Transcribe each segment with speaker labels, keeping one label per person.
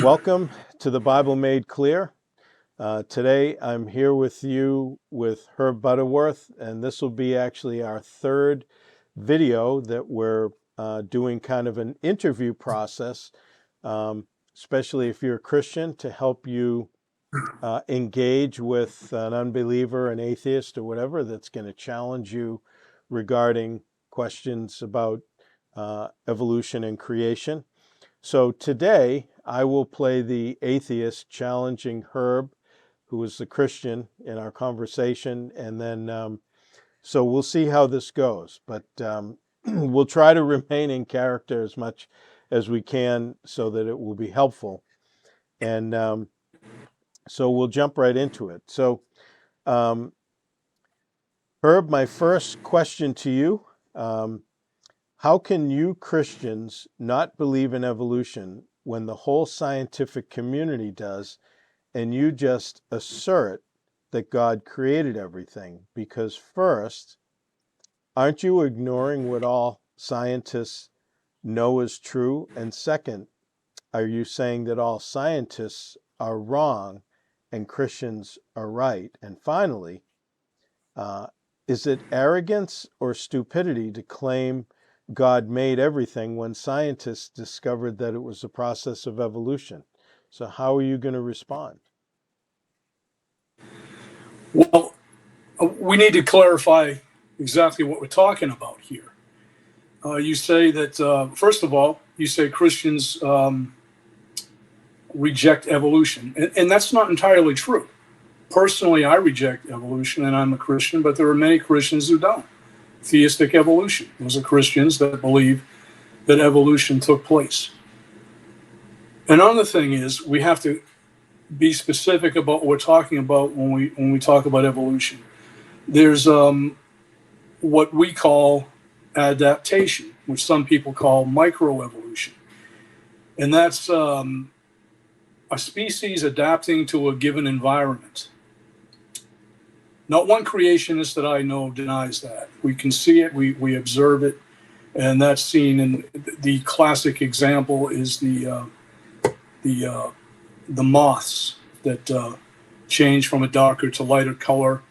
Speaker 1: Welcome to the Bible Made Clear. Today I'm here with you with Herb Butterworth, and this will be actually our third video that we're doing kind of an interview process, especially if you're a Christian, to help you engage with an unbeliever, an atheist, or whatever that's going to challenge you regarding questions about evolution and creation. So today I will play the atheist challenging Herb, who is the Christian, in our conversation. And then, so we'll see how this goes. But we'll try to remain in character as much as we can so that it will be helpful. And so we'll jump right into it. So, Herb, my first question to you. How can you Christians not believe in evolution when the whole scientific community does, and you just assert that God created everything? Because first, aren't you ignoring what all scientists know is true? And second, are you saying that all scientists are wrong and Christians are right? And finally, is it arrogance or stupidity to claim God made everything when scientists discovered that it was a process of evolution? So how are you going to respond?
Speaker 2: Well, we need to clarify exactly what we're talking about here. You say that, first of all, you say Christians reject evolution, and that's not entirely true. Personally, I reject evolution, and I'm a Christian, but there are many Christians who don't. Theistic evolution. Those are Christians that believe that evolution took place. Another thing is we have to be specific about what we're talking about when we talk about evolution. There's what we call adaptation, which some people call microevolution, and that's a species adapting to a given environment. Not one creationist that I know denies that. We can see it, we observe it, and that's seen in the classic example is the moths that change from a darker to lighter color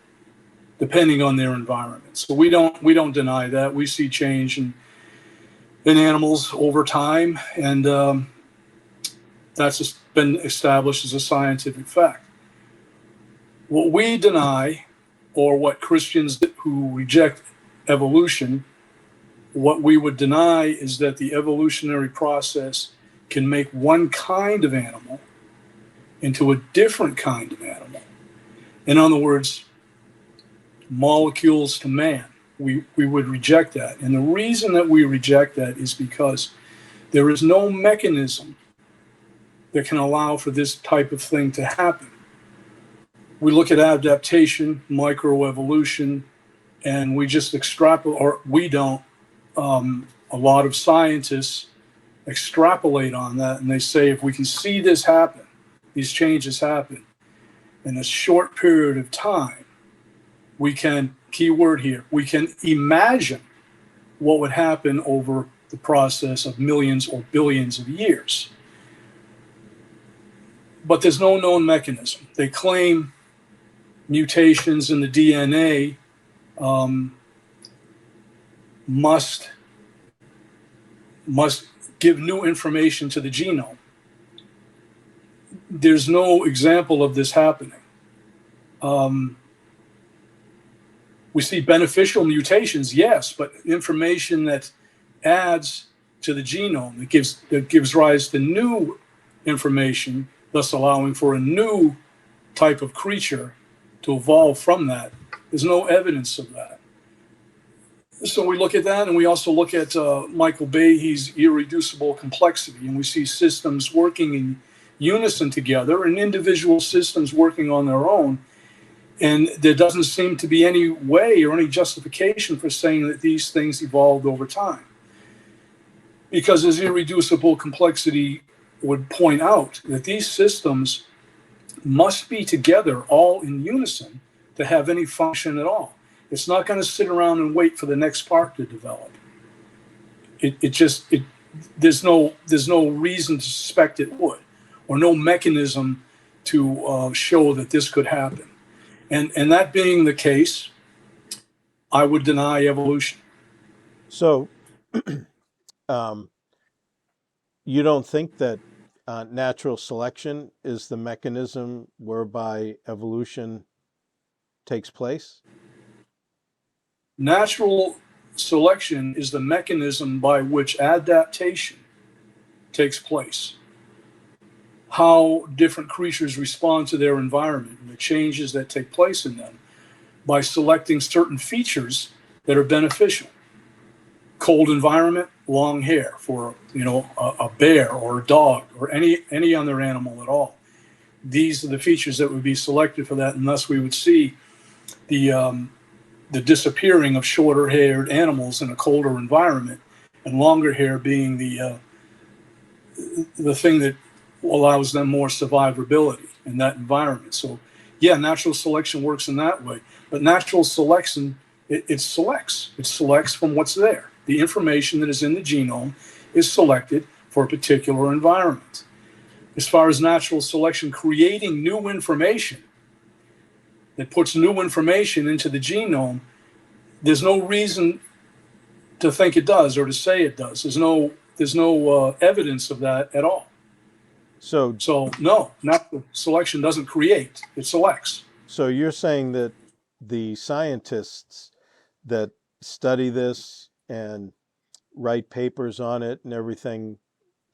Speaker 2: depending on their environment. So we don't deny that. We see change in animals over time, and that's just been established as a scientific fact. What we deny, or what Christians who reject evolution, what we would deny is that the evolutionary process can make one kind of animal into a different kind of animal. In other words, molecules to man. We would reject that. And the reason that we reject that is because there is no mechanism that can allow for this type of thing to happen. We look at adaptation, microevolution, and we just extrapolate, or we don't. A lot of scientists extrapolate on that, and they say if we can see this happen, these changes happen in a short period of time, we can, key word here, we can imagine what would happen over the process of millions or billions of years. But there's no known mechanism. They claim mutations in the DNA must give new information to the genome. There's no example of this happening. We see beneficial mutations, yes, but information that adds to the genome, that gives rise to new information, thus allowing for a new type of creature to evolve from that. There's no evidence of that. So we look at that, and we also look at Michael Behe's irreducible complexity, and we see systems working in unison together and individual systems working on their own. And there doesn't seem to be any way or any justification for saying that these things evolved over time. Because as irreducible complexity would point out, that these systems must be together all in unison to have any function at all. It's not going to sit around and wait for the next part to develop. There's no reason to suspect it would. or no mechanism to show that this could happen. And that being the case, I would deny evolution.
Speaker 1: So, um, you don't think that natural selection is the mechanism whereby evolution takes place?
Speaker 2: Natural selection is the mechanism by which adaptation takes place. How different creatures respond to their environment and the changes that take place in them by selecting certain features that are beneficial. Cold environment, long hair for a bear or a dog or any other animal at all. These are the features that would be selected for that, and thus we would see the disappearing of shorter-haired animals in a colder environment, and longer hair being the thing that allows them more survivability in that environment. So, yeah, natural selection works in that way. But natural selection, it selects. It selects from what's there. The information that is in the genome is selected for a particular environment. As far as natural selection creating new information that puts new information into the genome, there's no reason to think it does or to say it does. There's no evidence of that at all.
Speaker 1: So,
Speaker 2: So no, natural selection doesn't create; it selects.
Speaker 1: so you're saying that the scientists that study this and write papers on it and everything,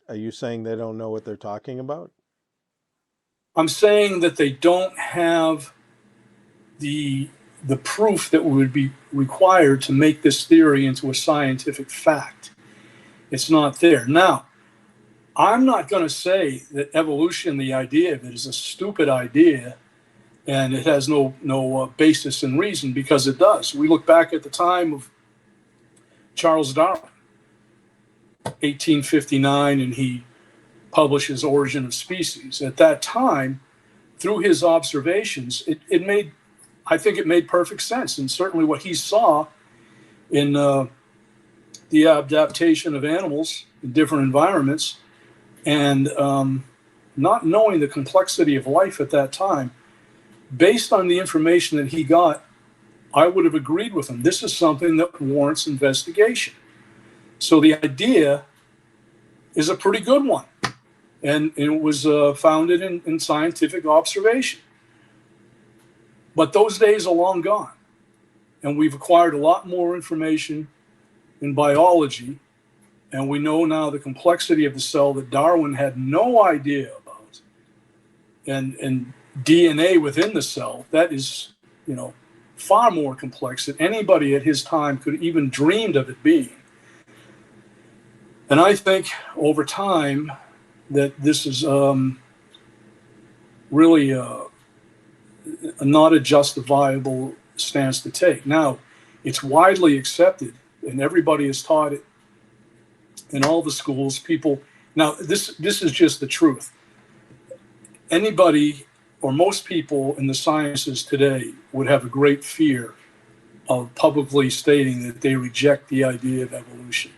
Speaker 1: are you saying they don't know what they're talking about?
Speaker 2: I'm saying that they don't have the proof that would be required to make this theory into a scientific fact. It's not there. Now, I'm not going to say that evolution, the idea of it, is a stupid idea and it has no basis in reason, because it does. We look back at the time of Charles Darwin, 1859, and he publishes Origin of Species. At that time, through his observations, I think it made perfect sense. And certainly what he saw in the adaptation of animals in different environments, and not knowing the complexity of life at that time, based on the information that he got, I would have agreed with him. This is something that warrants investigation. So the idea is a pretty good one. And it was founded in scientific observation. But those days are long gone. And we've acquired a lot more information in biology. And we know now the complexity of the cell that Darwin had no idea about. And DNA within the cell, that is, far more complex than anybody at his time could even dreamed of it being. And I think over time that this is really not a justifiable stance to take. Now, it's widely accepted, and everybody is taught it in all the schools. People now, this is just the truth. Anybody or most people in the sciences today would have a great fear of publicly stating that they reject the idea of evolution.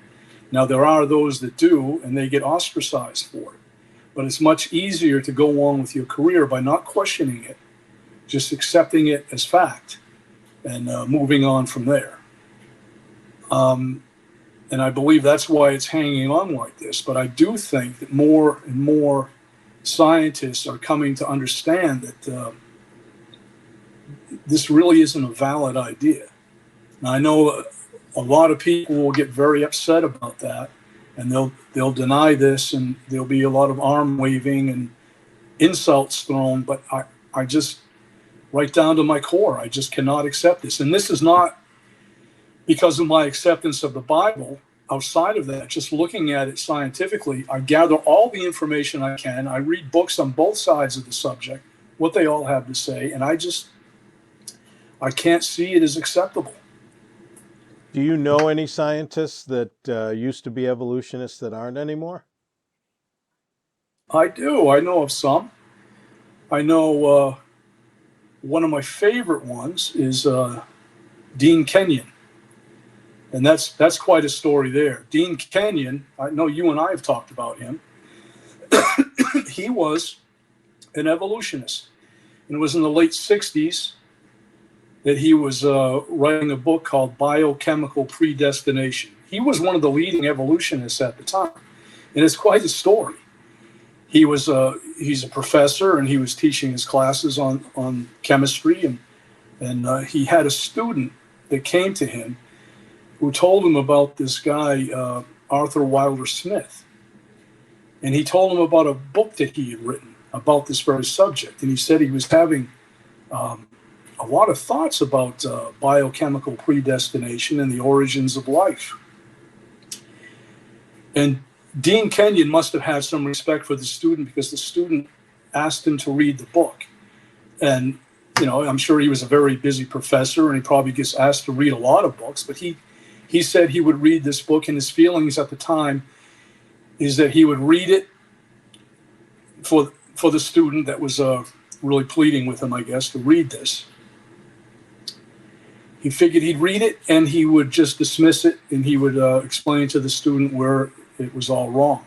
Speaker 2: Now, there are those that do, and they get ostracized for it. But it's much easier to go on with your career by not questioning it, just accepting it as fact, and moving on from there. And I believe that's why it's hanging on like this. But I do think that more and more scientists are coming to understand that this really isn't a valid idea. Now, I know a lot of people will get very upset about that, and they'll deny this, and there'll be a lot of arm waving and insults thrown. But I just, right down to my core, I just cannot accept this. And this is not because of my acceptance of the Bible. Outside of that, just looking at it scientifically, I gather all the information I can. I read books on both sides of the subject, what they all have to say, and I can't see it as acceptable.
Speaker 1: Do you know any scientists that used to be evolutionists that aren't anymore?
Speaker 2: I do. I know of some. I know one of my favorite ones is Dean Kenyon. And that's quite a story there. Dean Kenyon, I know you and I have talked about him. he was an evolutionist. And it was in the late 60s that he was writing a book called Biochemical Predestination. He was one of the leading evolutionists at the time. And it's quite a story. He's a professor, and he was teaching his classes on chemistry, and he had a student that came to him who told him about this guy, Arthur Wilder Smith. And he told him about a book that he had written about this very subject. And he said he was having a lot of thoughts about biochemical predestination and the origins of life. And Dean Kenyon must have had some respect for the student, because the student asked him to read the book. And, I'm sure he was a very busy professor, and he probably gets asked to read a lot of books, but he said he would read this book, and his feelings at the time is that he would read it for the student that was really pleading with him, I guess, to read this. He figured he'd read it and he would just dismiss it, and he would explain to the student where it was all wrong.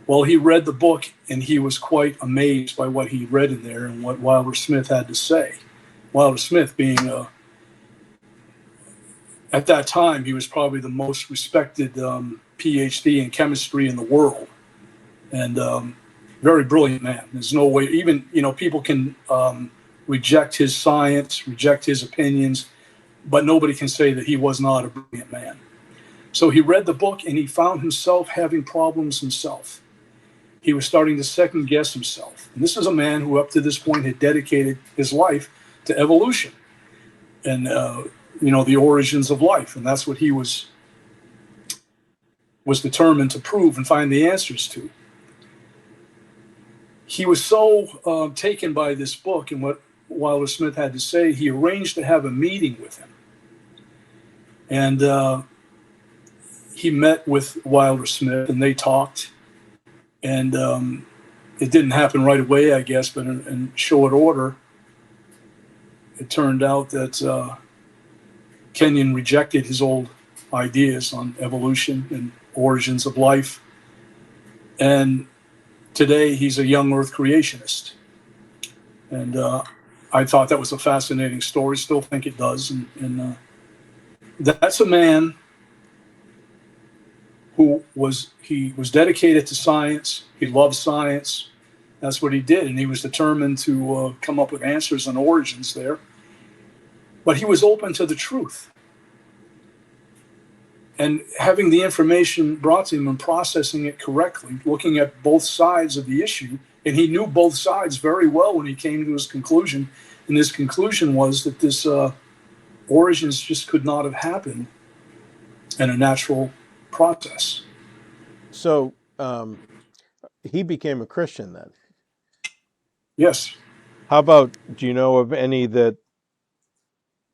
Speaker 2: Well, he read the book, and he was quite amazed by what he read in there and what Wilder Smith had to say. Wilder Smith being, at that time, he was probably the most respected PhD in chemistry in the world, and very brilliant man. There's no way, even, people can reject his science, reject his opinions, but nobody can say that he was not a brilliant man. So he read the book, and he found himself having problems himself. He was starting to second guess himself. And this is a man who up to this point had dedicated his life to evolution and, the origins of life. And that's what he was determined to prove and find the answers to. He was so taken by this book and what Wilder Smith had to say, he arranged to have a meeting with him. And he met with Wilder Smith, and they talked. And it didn't happen right away, I guess, but in short order, it turned out that Kenyon rejected his old ideas on evolution and origins of life. And today he's a young earth creationist. And I thought that was a fascinating story, still think it does. And that's a man who was dedicated to science. He loved science. That's what he did. And he was determined to come up with answers on origins there. But he was open to the truth. And having the information brought to him and processing it correctly, looking at both sides of the issue. And he knew both sides very well when he came to his conclusion. And his conclusion was that this origins just could not have happened in a natural process.
Speaker 1: So he became a Christian then?
Speaker 2: Yes.
Speaker 1: How about, do you know of any that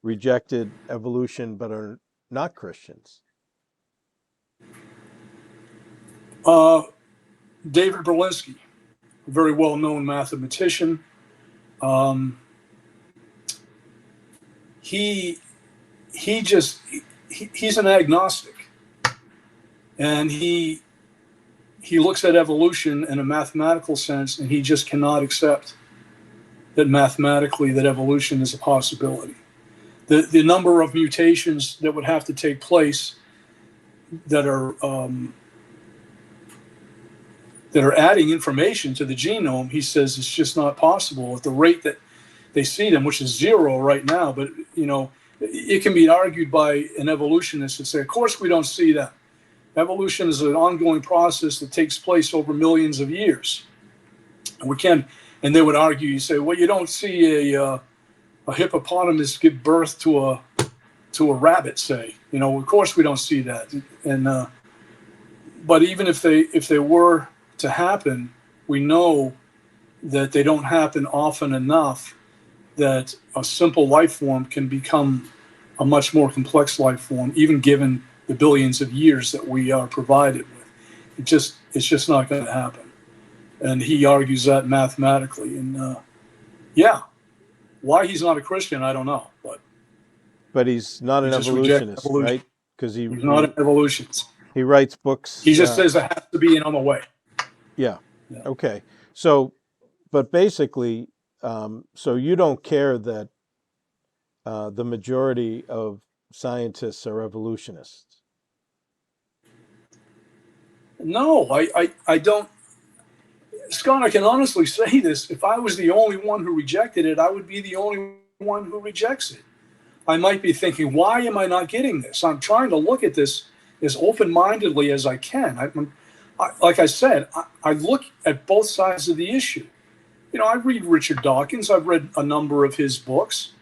Speaker 1: rejected evolution but are not Christians?
Speaker 2: David Berlinski, a very well-known mathematician. He's an agnostic. And he looks at evolution in a mathematical sense, and he just cannot accept that mathematically that evolution is a possibility. The number of mutations that would have to take place that are adding information to the genome, he says it's just not possible at the rate that they see them, which is 0 right now. But it can be argued by an evolutionist and say, of course we don't see that. Evolution is an ongoing process that takes place over millions of years. And they would argue, you say, well, you don't see a hippopotamus give birth to a rabbit, say. Of course we don't see that. And but even if they were to happen, we know that they don't happen often enough that a simple life form can become a much more complex life form, even given the billions of years that we are provided with. It's just not going to happen. And he argues that mathematically. And why he's not a Christian, I don't know. But
Speaker 1: he's not an evolutionist, right? Because
Speaker 2: he's not an evolutionist.
Speaker 1: He writes books.
Speaker 2: He just says it has to be, and I'm away.
Speaker 1: Yeah.
Speaker 2: Yeah.
Speaker 1: Okay. So, but basically, so you don't care that the majority of scientists are evolutionists.
Speaker 2: No, I don't. Scott, I can honestly say this. If I was the only one who rejected it, I would be the only one who rejects it. I might be thinking, why am I not getting this? I'm trying to look at this as open mindedly as I can. Like I said, I look at both sides of the issue. You know, I read Richard Dawkins, I've read a number of his books,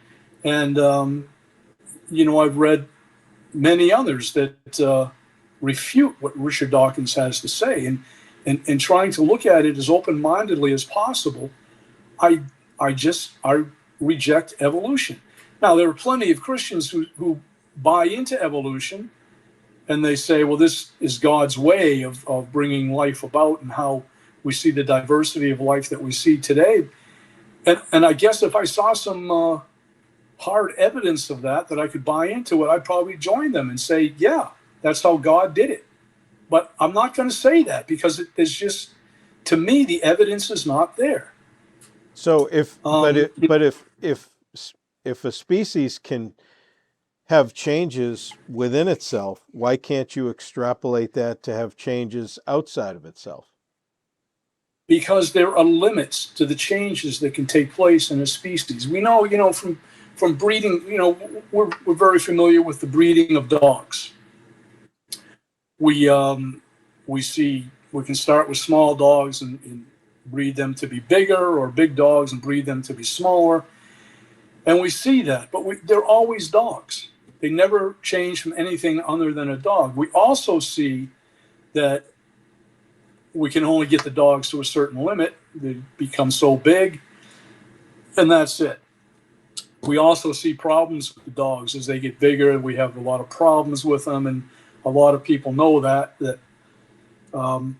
Speaker 2: and, you know, I've read many others that refute what Richard Dawkins has to say. And trying to look at it as open mindedly as possible, I, I reject evolution. Now, there are plenty of Christians who buy into evolution and they say, well, this is God's way of bringing life about and how we see the diversity of life that we see today. And I guess if I saw some hard evidence of that I could buy into it, I'd probably join them and say, yeah, that's how God did it. But I'm not going to say that because it's just, to me, the evidence is not there.
Speaker 1: So if,
Speaker 2: Um,
Speaker 1: but if a species can have changes within itself, why can't you extrapolate that to have changes outside of itself?
Speaker 2: because there are limits to the changes that can take place in a species. We know, you know, from breeding, you know, we're very familiar with the breeding of dogs. We we see we can start with small dogs and breed them to be bigger, or big dogs and breed them to be smaller, and we see that. But they're always dogs. They never change from anything other than a dog. We also see that we can only get the dogs to a certain limit. They become so big, and that's it. We also see problems with the dogs as they get bigger. We have a lot of problems with them, and a lot of people know that um,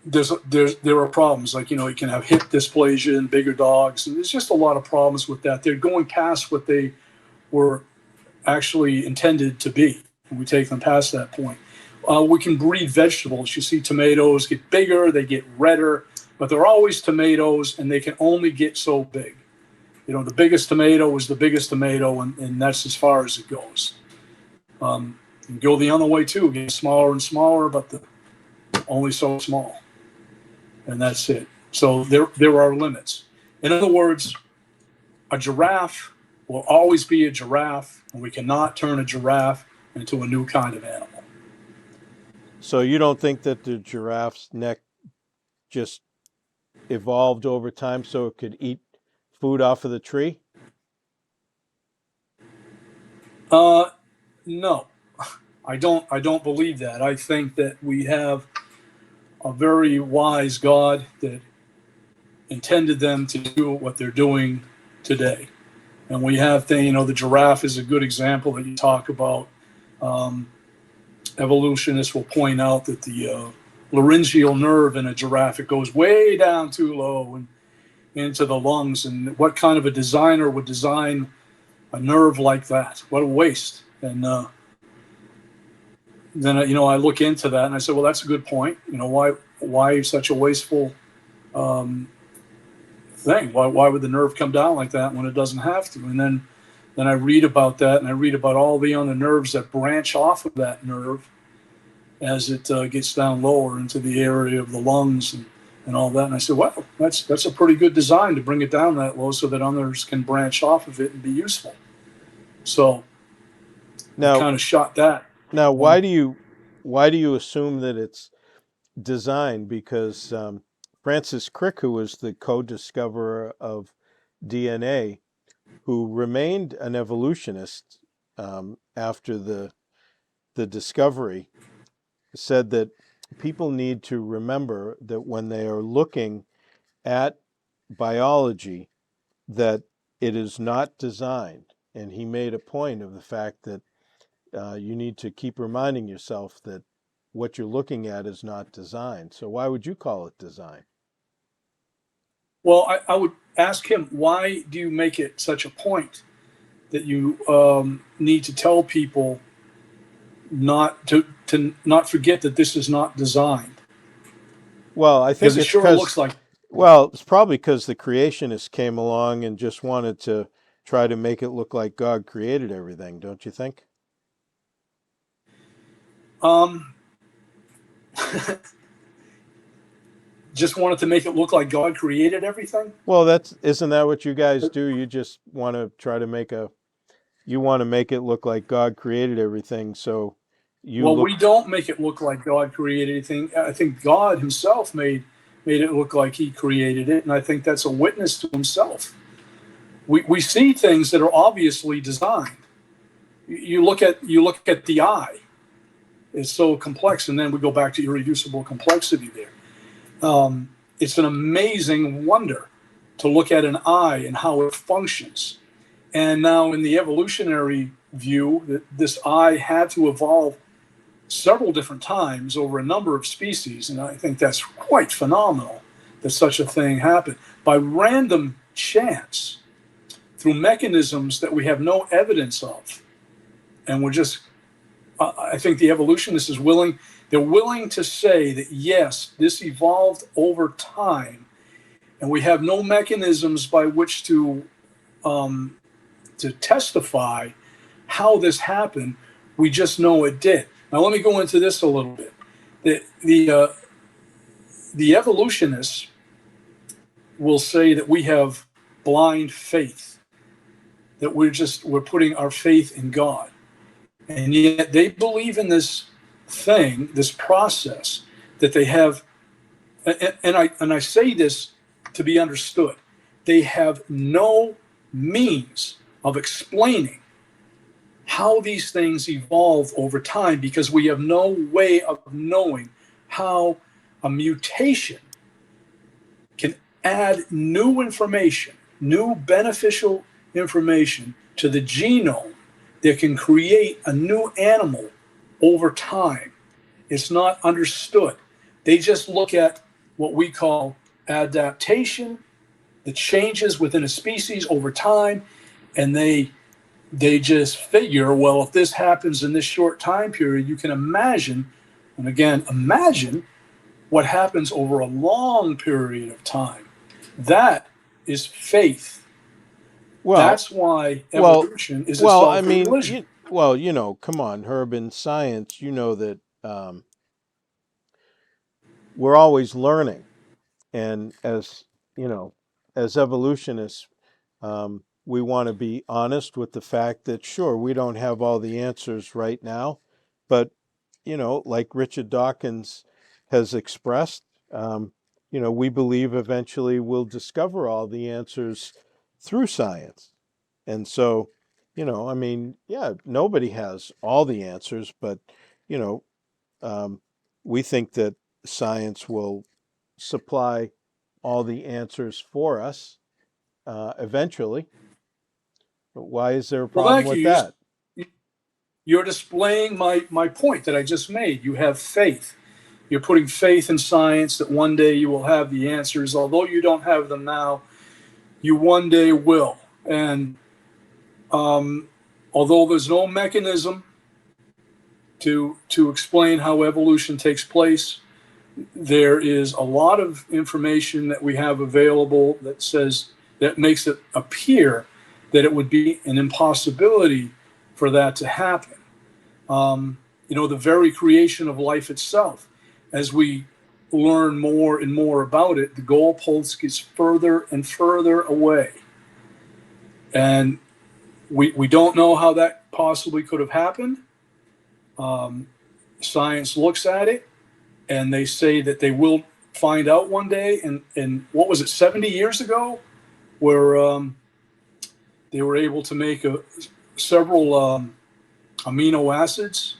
Speaker 2: there are problems. Like, you know, you can have hip dysplasia in bigger dogs, and there's just a lot of problems with that. They're going past what they were actually intended to be, and we take them past that point. We can breed vegetables. You see tomatoes get bigger, they get redder, but they're always tomatoes, and they can only get so big. You know, the biggest tomato is the biggest tomato, and that's as far as it goes. And go the other way too, get smaller and smaller, but only so small, and that's it. So there are limits. In other words, a giraffe will always be a giraffe, and we cannot turn a giraffe into a new kind of animal.
Speaker 1: So you don't think that the giraffe's neck just evolved over time so it could eat food off of the tree?
Speaker 2: Uh, no, I don't. I don't believe that. I think that we have a very wise God that intended them to do what they're doing today. And we have things. You know, the giraffe is a good example that you talk about. Um, Evolutionists will point out that the laryngeal nerve in a giraffe, it goes way down too low and into the lungs. And what kind of a designer would design a nerve like that? What a waste. And then, you know, I look into that and I said, well, that's a good point. You know, why such a wasteful um, thing? Why would the nerve come down like that when it doesn't have to? And then I read about that, and I read about all the other nerves that branch off of that nerve as it gets down lower into the area of the lungs and all that. And I said, well, that's a pretty good design to bring it down that low so that others can branch off of it and be useful. So I
Speaker 1: Now,
Speaker 2: kind of shot that.
Speaker 1: now,
Speaker 2: Um,
Speaker 1: why do you assume that it's designed? Because Francis Crick, who was the co-discoverer of DNA, who remained an evolutionist after the discovery, said that people need to remember that when they are looking at biology, that it is not designed. And he made a point of the fact that you need to keep reminding yourself that what you're looking at is not designed. So why would you call it design?
Speaker 2: well, I would ask him, why do you make it such a point that you need to tell people not to not forget that this is not designed?
Speaker 1: Well, I
Speaker 2: because
Speaker 1: think
Speaker 2: it
Speaker 1: it's
Speaker 2: sure
Speaker 1: because,
Speaker 2: looks like.
Speaker 1: well, it's probably because the creationists came along and just wanted to try to make it look like God created everything, don't you think?
Speaker 2: Um, just wanted to make it look like God created everything.
Speaker 1: Well, isn't that what you guys do? You just want to try to make a you want to make it look like God created everything, so you
Speaker 2: Well,
Speaker 1: look.
Speaker 2: we don't make it look like God created anything. I think God Himself made it look like He created it, and I think that's a witness to Himself. We see things that are obviously designed. You look at the eye; it's so complex, and then we go back to irreducible complexity there. It's an amazing wonder to look at an eye and how it functions. And now, in the evolutionary view, that this eye had to evolve several different times over a number of species, and I think that's quite phenomenal that such a thing happened by random chance through mechanisms that we have no evidence of. And we're just, I think the evolutionist is willing, they're willing to say that yes, this evolved over time, and we have no mechanisms by which um, to testify how this happened. We just know it did. Now, let me go into this a little bit. The evolutionists will say that we have blind faith, that we're putting our faith in God, and yet they believe in this thing, this process that they have, and I say this to be understood. They have no means of explaining how these things evolve over time because we have no way of knowing how a mutation can add new information, new beneficial information to the genome that can create a new animal over time. It's not understood. They just look at what we call adaptation, the changes within a species over time, and they just figure, well, if this happens in this short time period, you can imagine, and again, imagine what happens over a long period of time. That is faith.
Speaker 1: Well,
Speaker 2: That's why
Speaker 1: well,
Speaker 2: evolution is
Speaker 1: well. I
Speaker 2: itself a
Speaker 1: mean,
Speaker 2: religion.
Speaker 1: come on, Herb. In science, you know that we're always learning, and as you know, as evolutionists, we want to be honest with the fact that sure, we don't have all the answers right now, but like Richard Dawkins has expressed, we believe eventually we'll discover all the answers through science. And so, I mean, yeah, nobody has all the answers, but, you know, um, we think that science will supply all the answers for us eventually. But why is there a
Speaker 2: Well,
Speaker 1: problem
Speaker 2: thank you.
Speaker 1: with that?
Speaker 2: You're displaying my point that I just made. You have faith. You're putting faith in science that one day you will have the answers. Although you don't have them now, you one day will. And um, although there's no mechanism to explain how evolution takes place, there is a lot of information that we have available that makes it appear that it would be an impossibility for that to happen. The very creation of life itself, as we learn more and more about it, the goalpost gets further and further away. And we don't know how that possibly could have happened. Um, Science looks at it and they say that they will find out one day. And what was it, 70 years ago, where they were able to make several amino acids,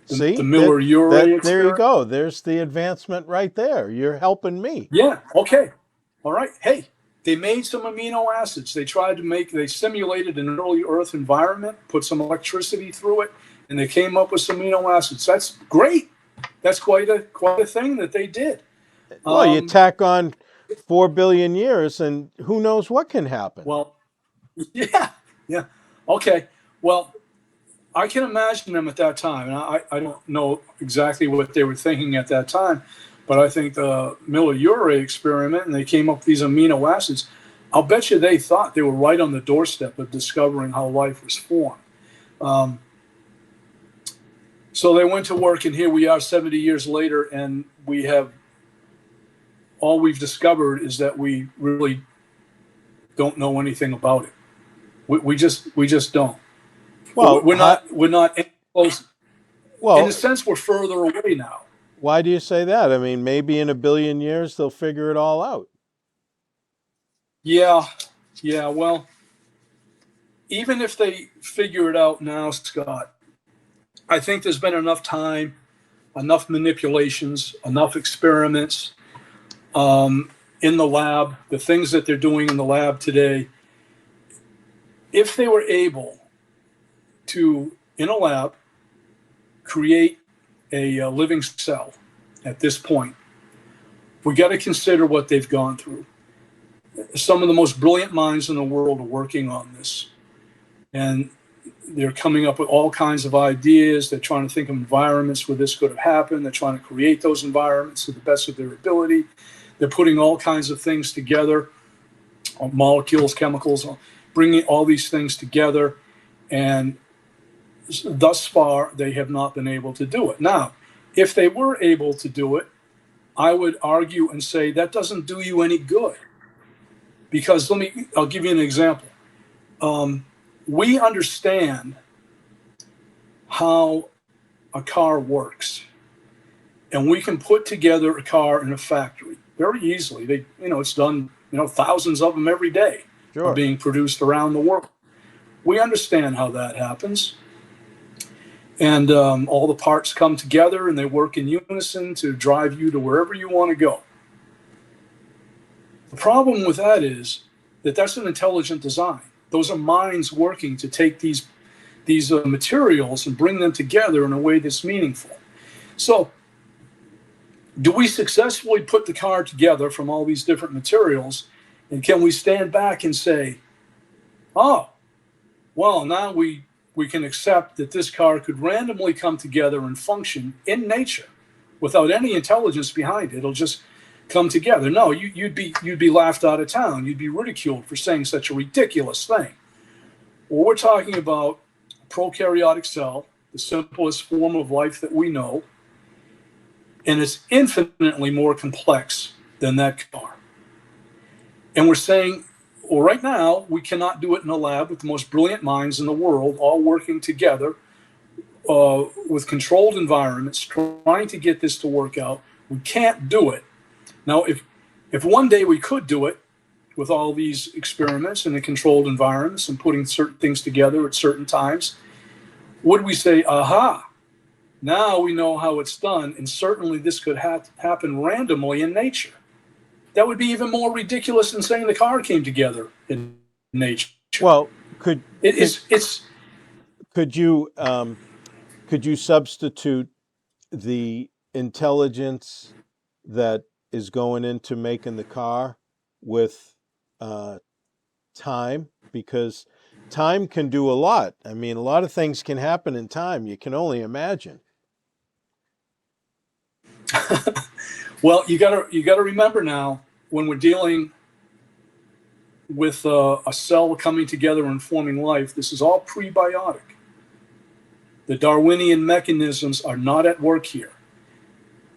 Speaker 2: the
Speaker 1: See,
Speaker 2: Miller urate
Speaker 1: there you
Speaker 2: experiment.
Speaker 1: go. There's the advancement right there. You're helping me.
Speaker 2: Yeah, okay. All right. Hey, they made some amino acids. They simulated an early Earth environment, put some electricity through it, and they came up with some amino acids. That's great. That's quite a thing that they did.
Speaker 1: Well, you
Speaker 2: Um,
Speaker 1: tack on 4 billion years, and who knows what can happen.
Speaker 2: well, yeah, yeah. Okay. Well, I can imagine them at that time, and I don't know exactly what they were thinking at that time, But I think the Miller-Urey experiment, and they came up with these amino acids. I'll bet you they thought they were right on the doorstep of discovering how life was formed. Um, so they went to work, and here we are 70 years later, and all we've discovered is that we really don't know anything about it. We just don't.
Speaker 1: Well,
Speaker 2: We're not close. In
Speaker 1: well,
Speaker 2: a sense, we're further away now.
Speaker 1: why do you say that? I mean, maybe in 1 billion years they'll figure it all out.
Speaker 2: Yeah, yeah. Well, even if they figure it out now, Scott, I think there's been enough time, enough manipulations, enough experiments in the lab, the things that they're doing in the lab today. If they were able to, in a lab, create a living cell at this point, we got to consider what they've gone through. Some of the most brilliant minds in the world are working on this. And they're coming up with all kinds of ideas. They're trying to think of environments where this could have happened. They're trying to create those environments to the best of their ability. They're putting all kinds of things together, molecules, chemicals, bringing all these things together. And thus far, they have not been able to do it. Now, if they were able to do it, I would argue and say that doesn't do you any good. Because I'll give you an example. We understand how a car works, and we can put together a car in a factory very easily. It's done. Thousands of them every day are
Speaker 1: Sure.
Speaker 2: being produced around the world. We understand how that happens, and all the parts come together and they work in unison to drive you to wherever you want to go. The problem with that is that that's an intelligent design. Those are minds working to take these materials and bring them together in a way that's meaningful. So, do we successfully put the car together from all these different materials? And can we stand back and say, oh, well, now we can accept that this car could randomly come together and function in nature without any intelligence behind it? It'll just come together. No, you'd be laughed out of town. You'd be ridiculed for saying such a ridiculous thing. Well, we're talking about a prokaryotic cell, the simplest form of life that we know, and it's infinitely more complex than that car. And we're saying, well, right now, we cannot do it in a lab with the most brilliant minds in the world, all working together with controlled environments, trying to get this to work out. We can't do it. Now, if one day we could do it with all these experiments in the controlled environments and putting certain things together at certain times, would we say, aha, now we know how it's done, and certainly this could happen randomly in nature? That would be even more ridiculous than saying the car came together in nature.
Speaker 1: Well, could you substitute the intelligence that is going into making the car with time? Because time can do a lot. I mean, a lot of things can happen in time. You can only imagine.
Speaker 2: Well, you gotta remember now, when we're dealing with a cell coming together and forming life, this is all prebiotic. The Darwinian mechanisms are not at work here.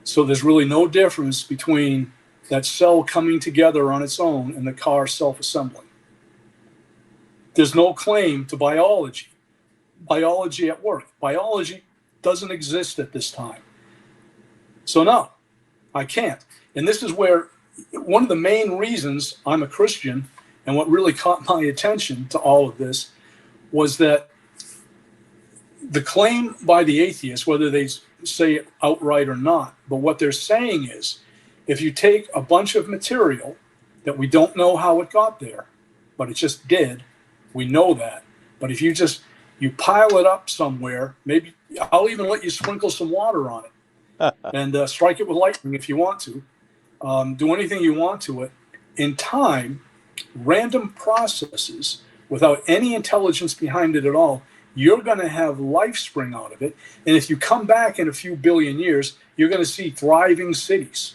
Speaker 2: So there's really no difference between that cell coming together on its own and the car self-assembling. There's no claim to biology at work. Biology doesn't exist at this time. So no, I can't. And this is where one of the main reasons I'm a Christian, and what really caught my attention to all of this, was that the claim by the atheists, whether they say it outright or not, but what they're saying is, if you take a bunch of material that we don't know how it got there, but it just did, we know that. But if you pile it up somewhere, maybe I'll even let you sprinkle some water on it and strike it with lightning if you want to. Do anything you want to it. In time, random processes without any intelligence behind it at all, you're going to have life spring out of it. And if you come back in a few billion years, you're going to see thriving cities.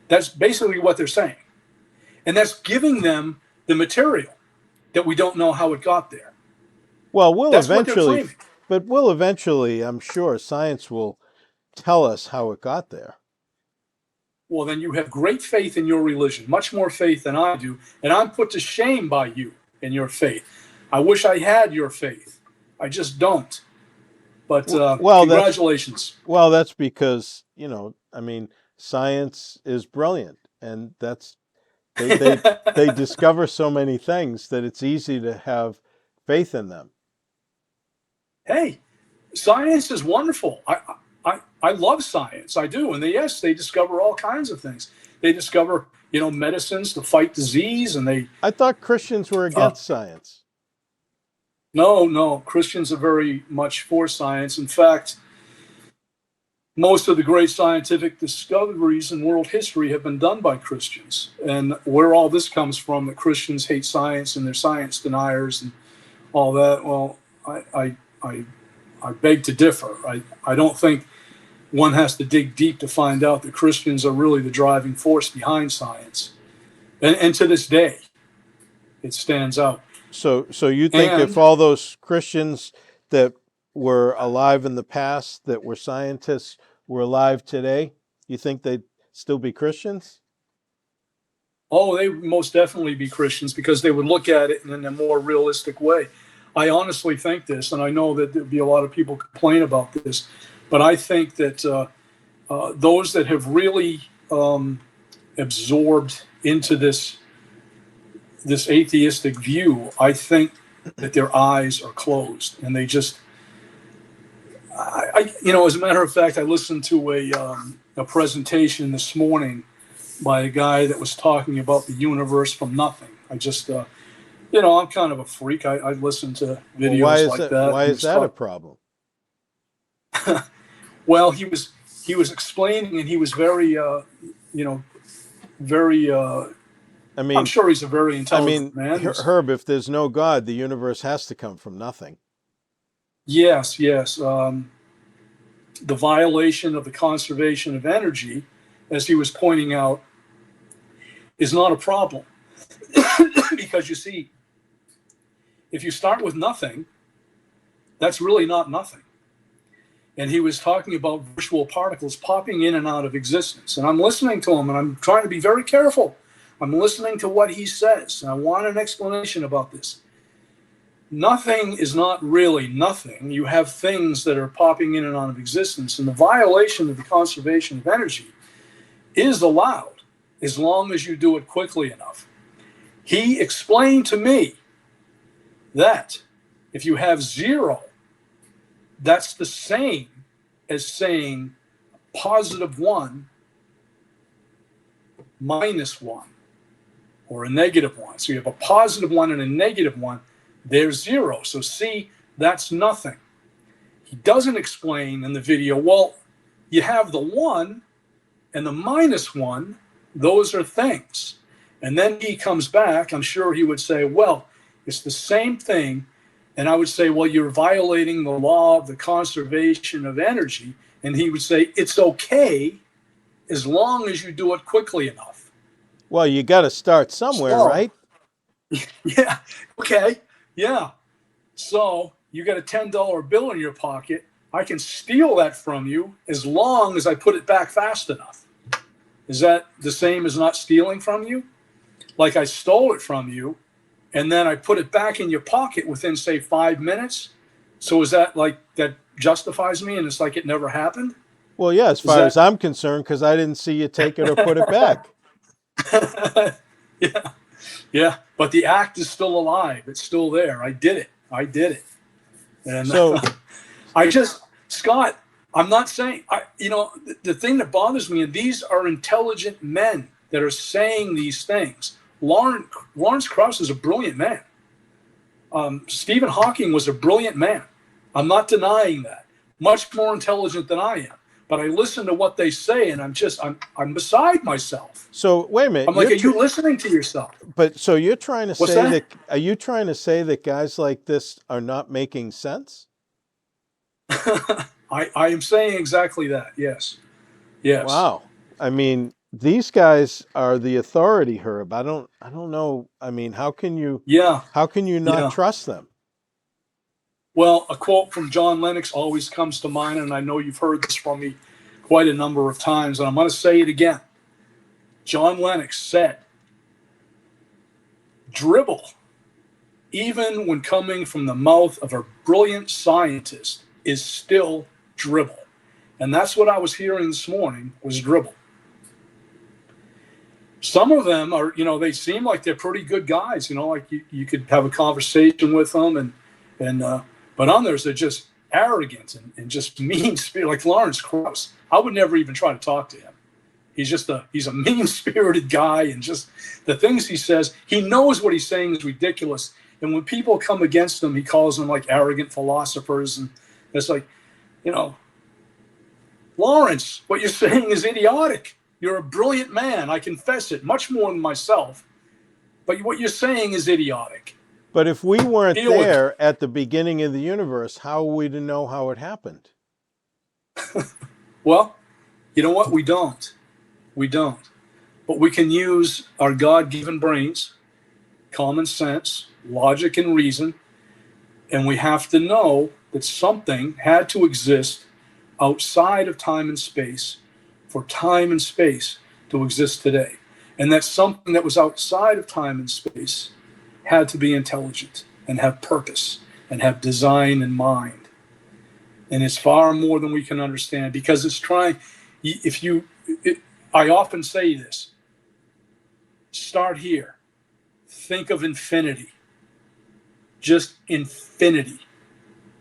Speaker 2: That's basically what they're saying. And that's giving them the material that we don't know how it got there.
Speaker 1: Well,
Speaker 2: That's what they're claiming.
Speaker 1: we'll eventually, I'm sure, science will tell us how it got there.
Speaker 2: Well, then you have great faith in your religion, much more faith than I do, and I'm put to shame by you and your faith. I wish I had your faith. I just don't. But
Speaker 1: Well,
Speaker 2: congratulations.
Speaker 1: that's because, I mean, science is brilliant, and they discover so many things that it's easy to have faith in them.
Speaker 2: Hey, science is wonderful. I love science. I do. And yes, they discover all kinds of things. They discover, medicines to fight disease, and
Speaker 1: I thought Christians were against science.
Speaker 2: No, Christians are very much for science. In fact, most of the great scientific discoveries in world history have been done by Christians. And where all this comes from, that Christians hate science and they're science deniers and all that, well, I beg to differ. I don't think one has to dig deep to find out that Christians are really the driving force behind science. And to this day, it stands out.
Speaker 1: So you think if all those Christians that were alive in the past, that were scientists, were alive today, you think they'd still be Christians?
Speaker 2: Oh, they would most definitely be Christians, because they would look at it in a more realistic way. I honestly think this, and I know that there'd be a lot of people complain about this, but I think that those that have really absorbed into this atheistic view, I think that their eyes are closed, and they just, as a matter of fact, I listened to a presentation this morning by a guy that was talking about the universe from nothing. I just, I'm kind of a freak. I listen to videos like that.
Speaker 1: Why is that a problem?
Speaker 2: Well, he was explaining, and he was very, very. I'm sure he's a very intelligent man.
Speaker 1: Herb, if there's no God, the universe has to come from nothing.
Speaker 2: Yes. The violation of the conservation of energy, as he was pointing out, is not a problem. Because you see, if you start with nothing, that's really not nothing. And he was talking about virtual particles popping in and out of existence. And I'm listening to him, and I'm trying to be very careful. I'm listening to what he says, and I want an explanation about this. Nothing is not really nothing. You have things that are popping in and out of existence, and the violation of the conservation of energy is allowed as long as you do it quickly enough. He explained to me that if you have zero, that's the same as saying +1 -1, or a -1. So you have a +1 and a -1, there's zero. So see, that's nothing. He doesn't explain in the video, well, you have the 1 and the -1, those are things. And then he comes back, I'm sure he would say, well, it's the same thing. And I would say, well, you're violating the law of the conservation of energy. And he would say, it's okay as long as you do it quickly enough.
Speaker 1: Well, you got to start somewhere, right?
Speaker 2: Yeah. Okay. Yeah. So you got a $10 bill in your pocket. I can steal that from you as long as I put it back fast enough. Is that the same as not stealing from you? Like I stole it from you, and then I put it back in your pocket within, say, 5 minutes. So is that like that justifies me, and it's like it never happened?
Speaker 1: Well, yeah, as far as I'm concerned, because I didn't see you take it or put it back.
Speaker 2: Yeah. But the act is still alive. It's still there. I did it. And
Speaker 1: so,
Speaker 2: Scott, I'm not saying, the thing that bothers me, and these are intelligent men that are saying these things. Lawrence Krauss is a brilliant man. Stephen Hawking was a brilliant man. I'm not denying that. Much more intelligent than I am. But I listen to what they say, and I'm beside myself.
Speaker 1: So wait a minute.
Speaker 2: I'm like, are you listening to yourself?
Speaker 1: But so you're trying to
Speaker 2: What's
Speaker 1: say
Speaker 2: that?
Speaker 1: are you trying to say that guys like this are not making sense?
Speaker 2: I am saying exactly that. Yes.
Speaker 1: Wow. I mean, these guys are the authority, Herb. I don't know. I mean,
Speaker 2: Yeah,
Speaker 1: how can you not
Speaker 2: yeah.
Speaker 1: trust them?
Speaker 2: Well, a quote from John Lennox always comes to mind, and I know you've heard this from me quite a number of times, and I'm going to say it again. John Lennox said, "Dribble, even when coming from the mouth of a brilliant scientist, is still dribble." And that's what I was hearing this morning was dribble. Some of them are, they seem like they're pretty good guys, like you could have a conversation with them and but others are just arrogant and just mean spirit, like Lawrence Krauss. I would never even try to talk to him. He's a mean spirited guy, and just the things he says, he knows what he's saying is ridiculous. And when people come against him, he calls them like arrogant philosophers. And it's like, you know, Lawrence, what you're saying is idiotic. You're a brilliant man. I confess it, much more than myself. But what you're saying is idiotic.
Speaker 1: But if we weren't
Speaker 2: Deal with it.
Speaker 1: there at the beginning of the universe, how are we to know how it happened?
Speaker 2: Well, you know what? We don't. We don't. But we can use our God-given brains, common sense, logic, and reason. And we have to know that something had to exist outside of time and space for time and space to exist today. And that something that was outside of time and space had to be intelligent and have purpose and have design in mind. And it's far more than we can understand, because it's trying, I often say this, start here, think of infinity, just infinity,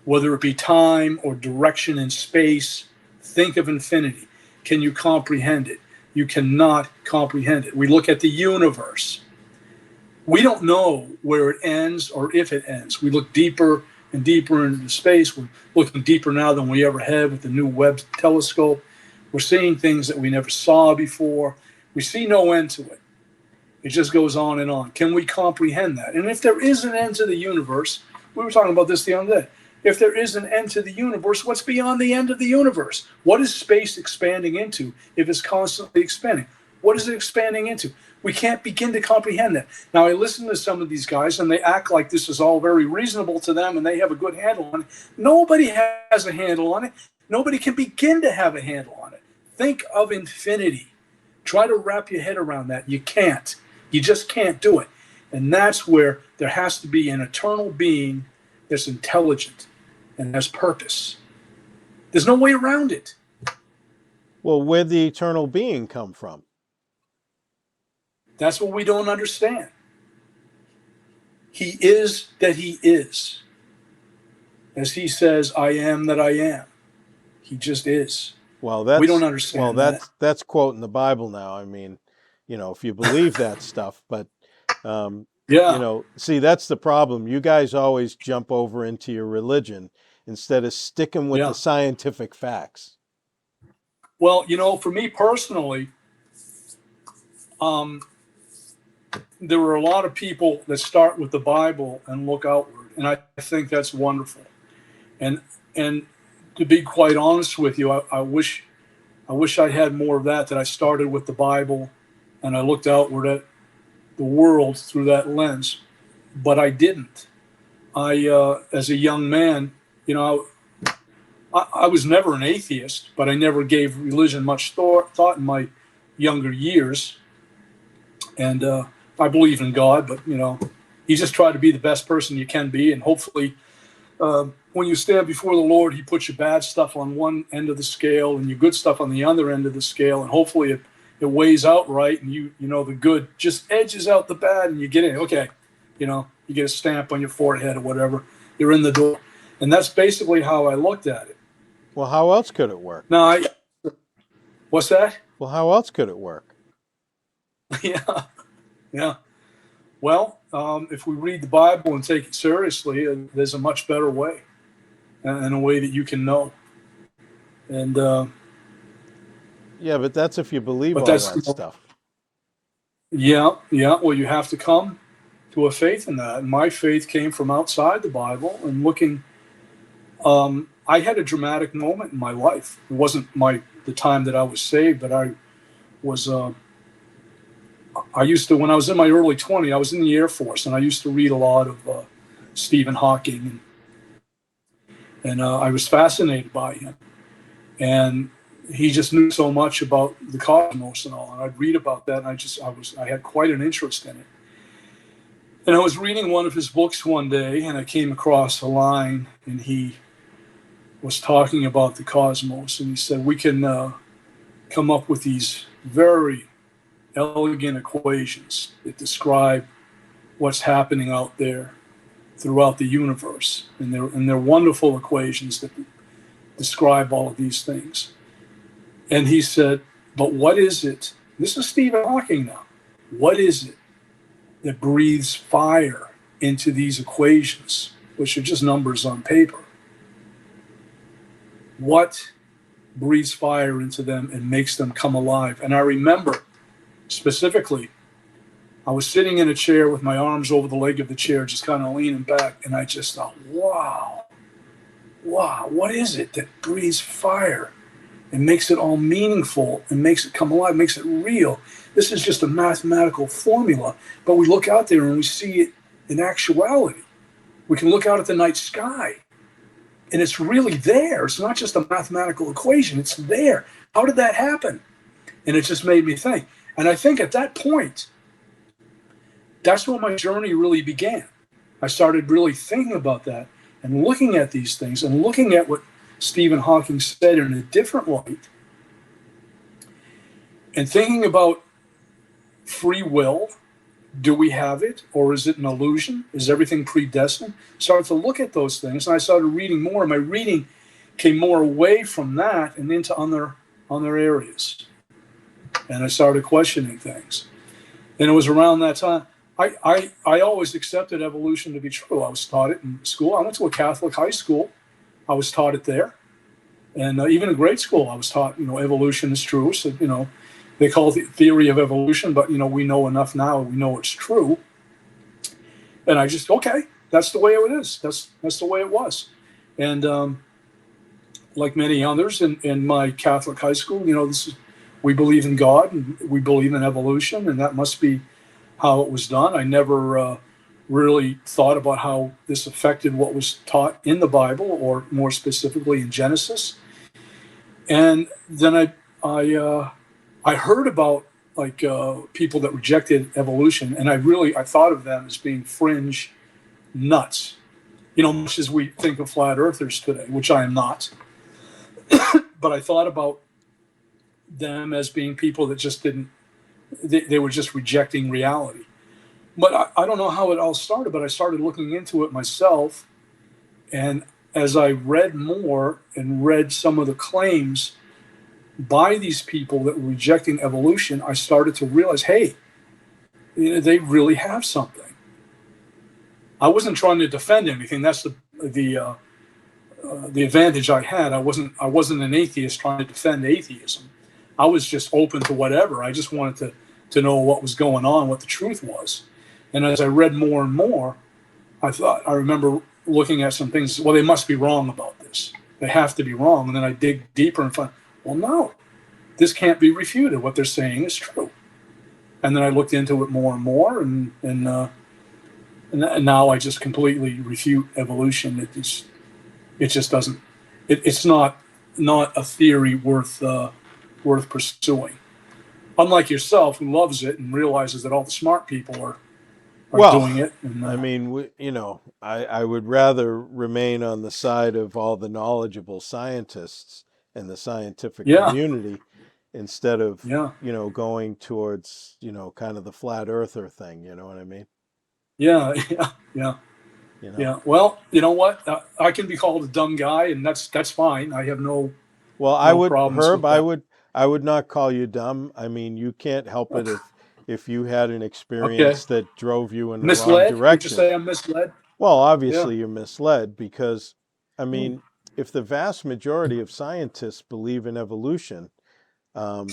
Speaker 2: whether it be time or direction in space, think of infinity. Can you comprehend it? You cannot comprehend it. We look at the universe. We don't know where it ends or if it ends. We look deeper and deeper into space. We're looking deeper now than we ever have with the new Webb telescope. We're seeing things that we never saw before. We see no end to it. It just goes on and on. Can we comprehend that? And if there is an end to the universe, we were talking about this the other day. If there is an end to the universe, what's beyond the end of the universe? What is space expanding into if it's constantly expanding? What is it expanding into? We can't begin to comprehend that. Now, I listen to some of these guys, and they act like this is all very reasonable to them, and they have a good handle on it. Nobody has a handle on it. Nobody can begin to have a handle on it. Think of infinity. Try to wrap your head around that. You can't. You just can't do it. And that's where there has to be an eternal being that's intelligent and has purpose. There's no way around it.
Speaker 1: Well, where'd the eternal being come from?
Speaker 2: That's what we don't understand. He is that he is. As he says, I am that I am. He just is.
Speaker 1: Well,
Speaker 2: We don't understand that.
Speaker 1: that's quoting the Bible now. I mean, if you believe that stuff, but
Speaker 2: Yeah.
Speaker 1: see, that's the problem. You guys always jump over into your religion instead of sticking with the
Speaker 2: Yeah.
Speaker 1: scientific facts.
Speaker 2: Well, for me personally, there were a lot of people that start with the Bible and look outward, and I think that's wonderful. And to be quite honest with you, I wish I had more of that. That I started with the Bible, and I looked outward at the world through that lens, but I didn't. As a young man, I was never an atheist, but I never gave religion much thought in my younger years. And I believe in God, but you just try to be the best person you can be, and hopefully, when you stand before the Lord, He puts your bad stuff on one end of the scale and your good stuff on the other end of the scale, and hopefully it weighs out right, and the good just edges out the bad, and you get in. Okay, you get a stamp on your forehead or whatever. You're in the door, and that's basically how I looked at it.
Speaker 1: Well, how else could it work?
Speaker 2: Now, what's that?
Speaker 1: Well, how else could it work?
Speaker 2: Yeah, yeah. Well, if we read the Bible and take it seriously, there's a much better way, and a way that you can know. And
Speaker 1: Yeah, but that's if you believe
Speaker 2: but
Speaker 1: all
Speaker 2: that's
Speaker 1: that stuff.
Speaker 2: yeah. Well, you have to come to a faith in that. And my faith came from outside the Bible and looking. I had a dramatic moment in my life. It wasn't the time that I was saved, but I was I used to, when I was in my early 20s, I was in the Air Force, and I used to read a lot of Stephen Hawking, and I was fascinated by him. And he just knew so much about the cosmos and all. And I'd read about that, and I had quite an interest in it. And I was reading one of his books one day, and I came across a line, and he was talking about the cosmos, and he said we can come up with these very elegant equations that describe what's happening out there throughout the universe, and they're wonderful equations that describe all of these things. And he said, but what is it? This is Stephen Hawking now. What is it that breathes fire into these equations, which are just numbers on paper? What breathes fire into them and makes them come alive? And I remember specifically, I was sitting in a chair with my arms over the leg of the chair, just kind of leaning back, and I just thought, wow, what is it that breathes fire and makes it all meaningful and makes it come alive, makes it real? This is just a mathematical formula, but we look out there and we see it in actuality. We can look out at the night sky, and it's really there. It's not just a mathematical equation, it's there. How did that happen? And it just made me think. And I think at that point, that's when my journey really began. I started really thinking about that and looking at these things and looking at what Stephen Hawking said in a different light, and thinking about free will. Do we have it, or is it an illusion? Is everything predestined? Started to look at those things, and I started reading more. My reading came more away from that and into other areas, and I started questioning things. And it was around that time I always accepted evolution to be true. I was taught it in school. I went to a Catholic high school. I was taught it there, and even in grade school, I was taught evolution is true. So they call it the theory of evolution, but we know enough now. We know it's true, and I just okay. That's the way it is. That's the way it was, and like many others in my Catholic high school, we believe in God and we believe in evolution, and that must be how it was done. I never really thought about how this affected what was taught in the Bible, or more specifically in Genesis. And then I heard about people that rejected evolution, and I thought of them as being fringe nuts. Much as we think of flat earthers today, which I am not. But I thought about them as being people that just didn't, they were just rejecting reality. But I don't know how it all started, but I started looking into it myself. And as I read more and read some of the claims by these people that were rejecting evolution, I started to realize, hey, they really have something. I wasn't trying to defend anything. That's the advantage I had. I wasn't an atheist trying to defend atheism. I was just open to whatever. I just wanted to know what was going on, what the truth was. And as I read more and more, I remember looking at some things. Well, they must be wrong about this. They have to be wrong. And then I dig deeper and find, well, no, this can't be refuted. What they're saying is true. And then I looked into it more and more, and now I just completely refute evolution. It just doesn't. It's not a theory worth pursuing. Unlike yourself, who loves it and realizes that all the smart people are
Speaker 1: Well,
Speaker 2: doing it. And,
Speaker 1: I mean, I would rather remain on the side of all the knowledgeable scientists and the scientific
Speaker 2: yeah,
Speaker 1: community instead of,
Speaker 2: yeah,
Speaker 1: going towards, kind of the flat earther thing. You know what I mean?
Speaker 2: yeah, yeah, yeah,
Speaker 1: You know.
Speaker 2: yeah. Well, you know what? I can be called a dumb guy, and that's fine. I have
Speaker 1: Well,
Speaker 2: no problems
Speaker 1: Herb,
Speaker 2: with that.
Speaker 1: I would not call you dumb. I mean, you can't help it if you had an
Speaker 2: Okay,
Speaker 1: experience that drove you in the wrong
Speaker 2: misled? Would you
Speaker 1: direction.
Speaker 2: say I'm misled?
Speaker 1: Well,
Speaker 2: Yeah.
Speaker 1: obviously you're misled because, I
Speaker 2: Hmm.
Speaker 1: mean, if the vast majority of scientists believe in evolution, um,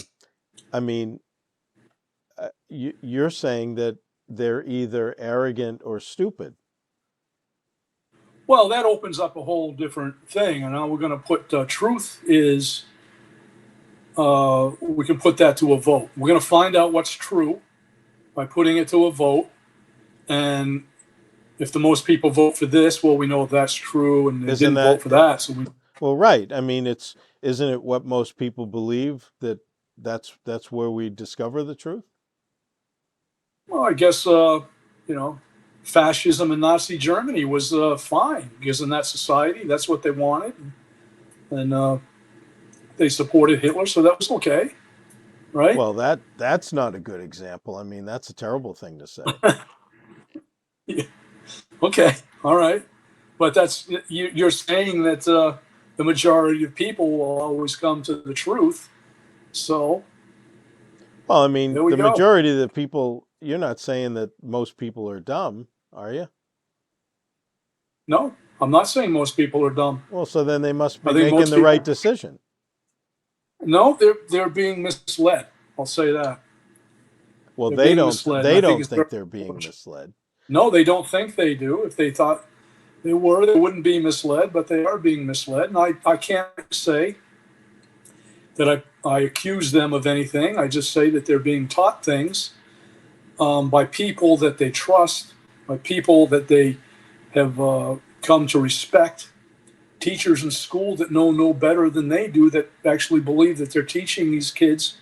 Speaker 1: I mean, you're saying that they're either arrogant or stupid.
Speaker 2: Well, that opens up a whole different thing, and now we're going to put truth is we can put that to a vote. We're going to find out what's true by putting it to a vote. And if the most people vote for this, well, we know that's true, and they
Speaker 1: Isn't
Speaker 2: didn't vote
Speaker 1: that
Speaker 2: for that. So we,
Speaker 1: well, right? I mean, isn't it what most people believe that that's where we discover the truth?
Speaker 2: well, I guess, fascism in Nazi Germany was fine because in that society, that's what they wanted. And they supported Hitler, so that was okay, right?
Speaker 1: Well, that's not a good example. I mean, that's a terrible thing to say.
Speaker 2: Yeah. Okay, all right. But you're saying that the majority of people will always come to the truth. So
Speaker 1: Well, I mean,
Speaker 2: there we
Speaker 1: the
Speaker 2: go.
Speaker 1: majority of the people, you're not saying that most people are dumb, are you?
Speaker 2: No, I'm not saying most people are dumb.
Speaker 1: Well, so then they must
Speaker 2: I
Speaker 1: be
Speaker 2: think
Speaker 1: making
Speaker 2: most
Speaker 1: the right
Speaker 2: people,
Speaker 1: decision.
Speaker 2: no, they're being misled. I'll say that
Speaker 1: Well,
Speaker 2: they're being misled, and
Speaker 1: they
Speaker 2: I think
Speaker 1: don't
Speaker 2: it's
Speaker 1: think
Speaker 2: very
Speaker 1: they're being
Speaker 2: unfortunate.
Speaker 1: misled.
Speaker 2: No, they don't think they do. If they thought they were, they wouldn't be misled, but they are being misled. And I can't say that I accuse them of anything. I just say that they're being taught things by people that they trust, by people that they have come to respect, teachers in school that know no better than they do, that actually believe that they're teaching these kids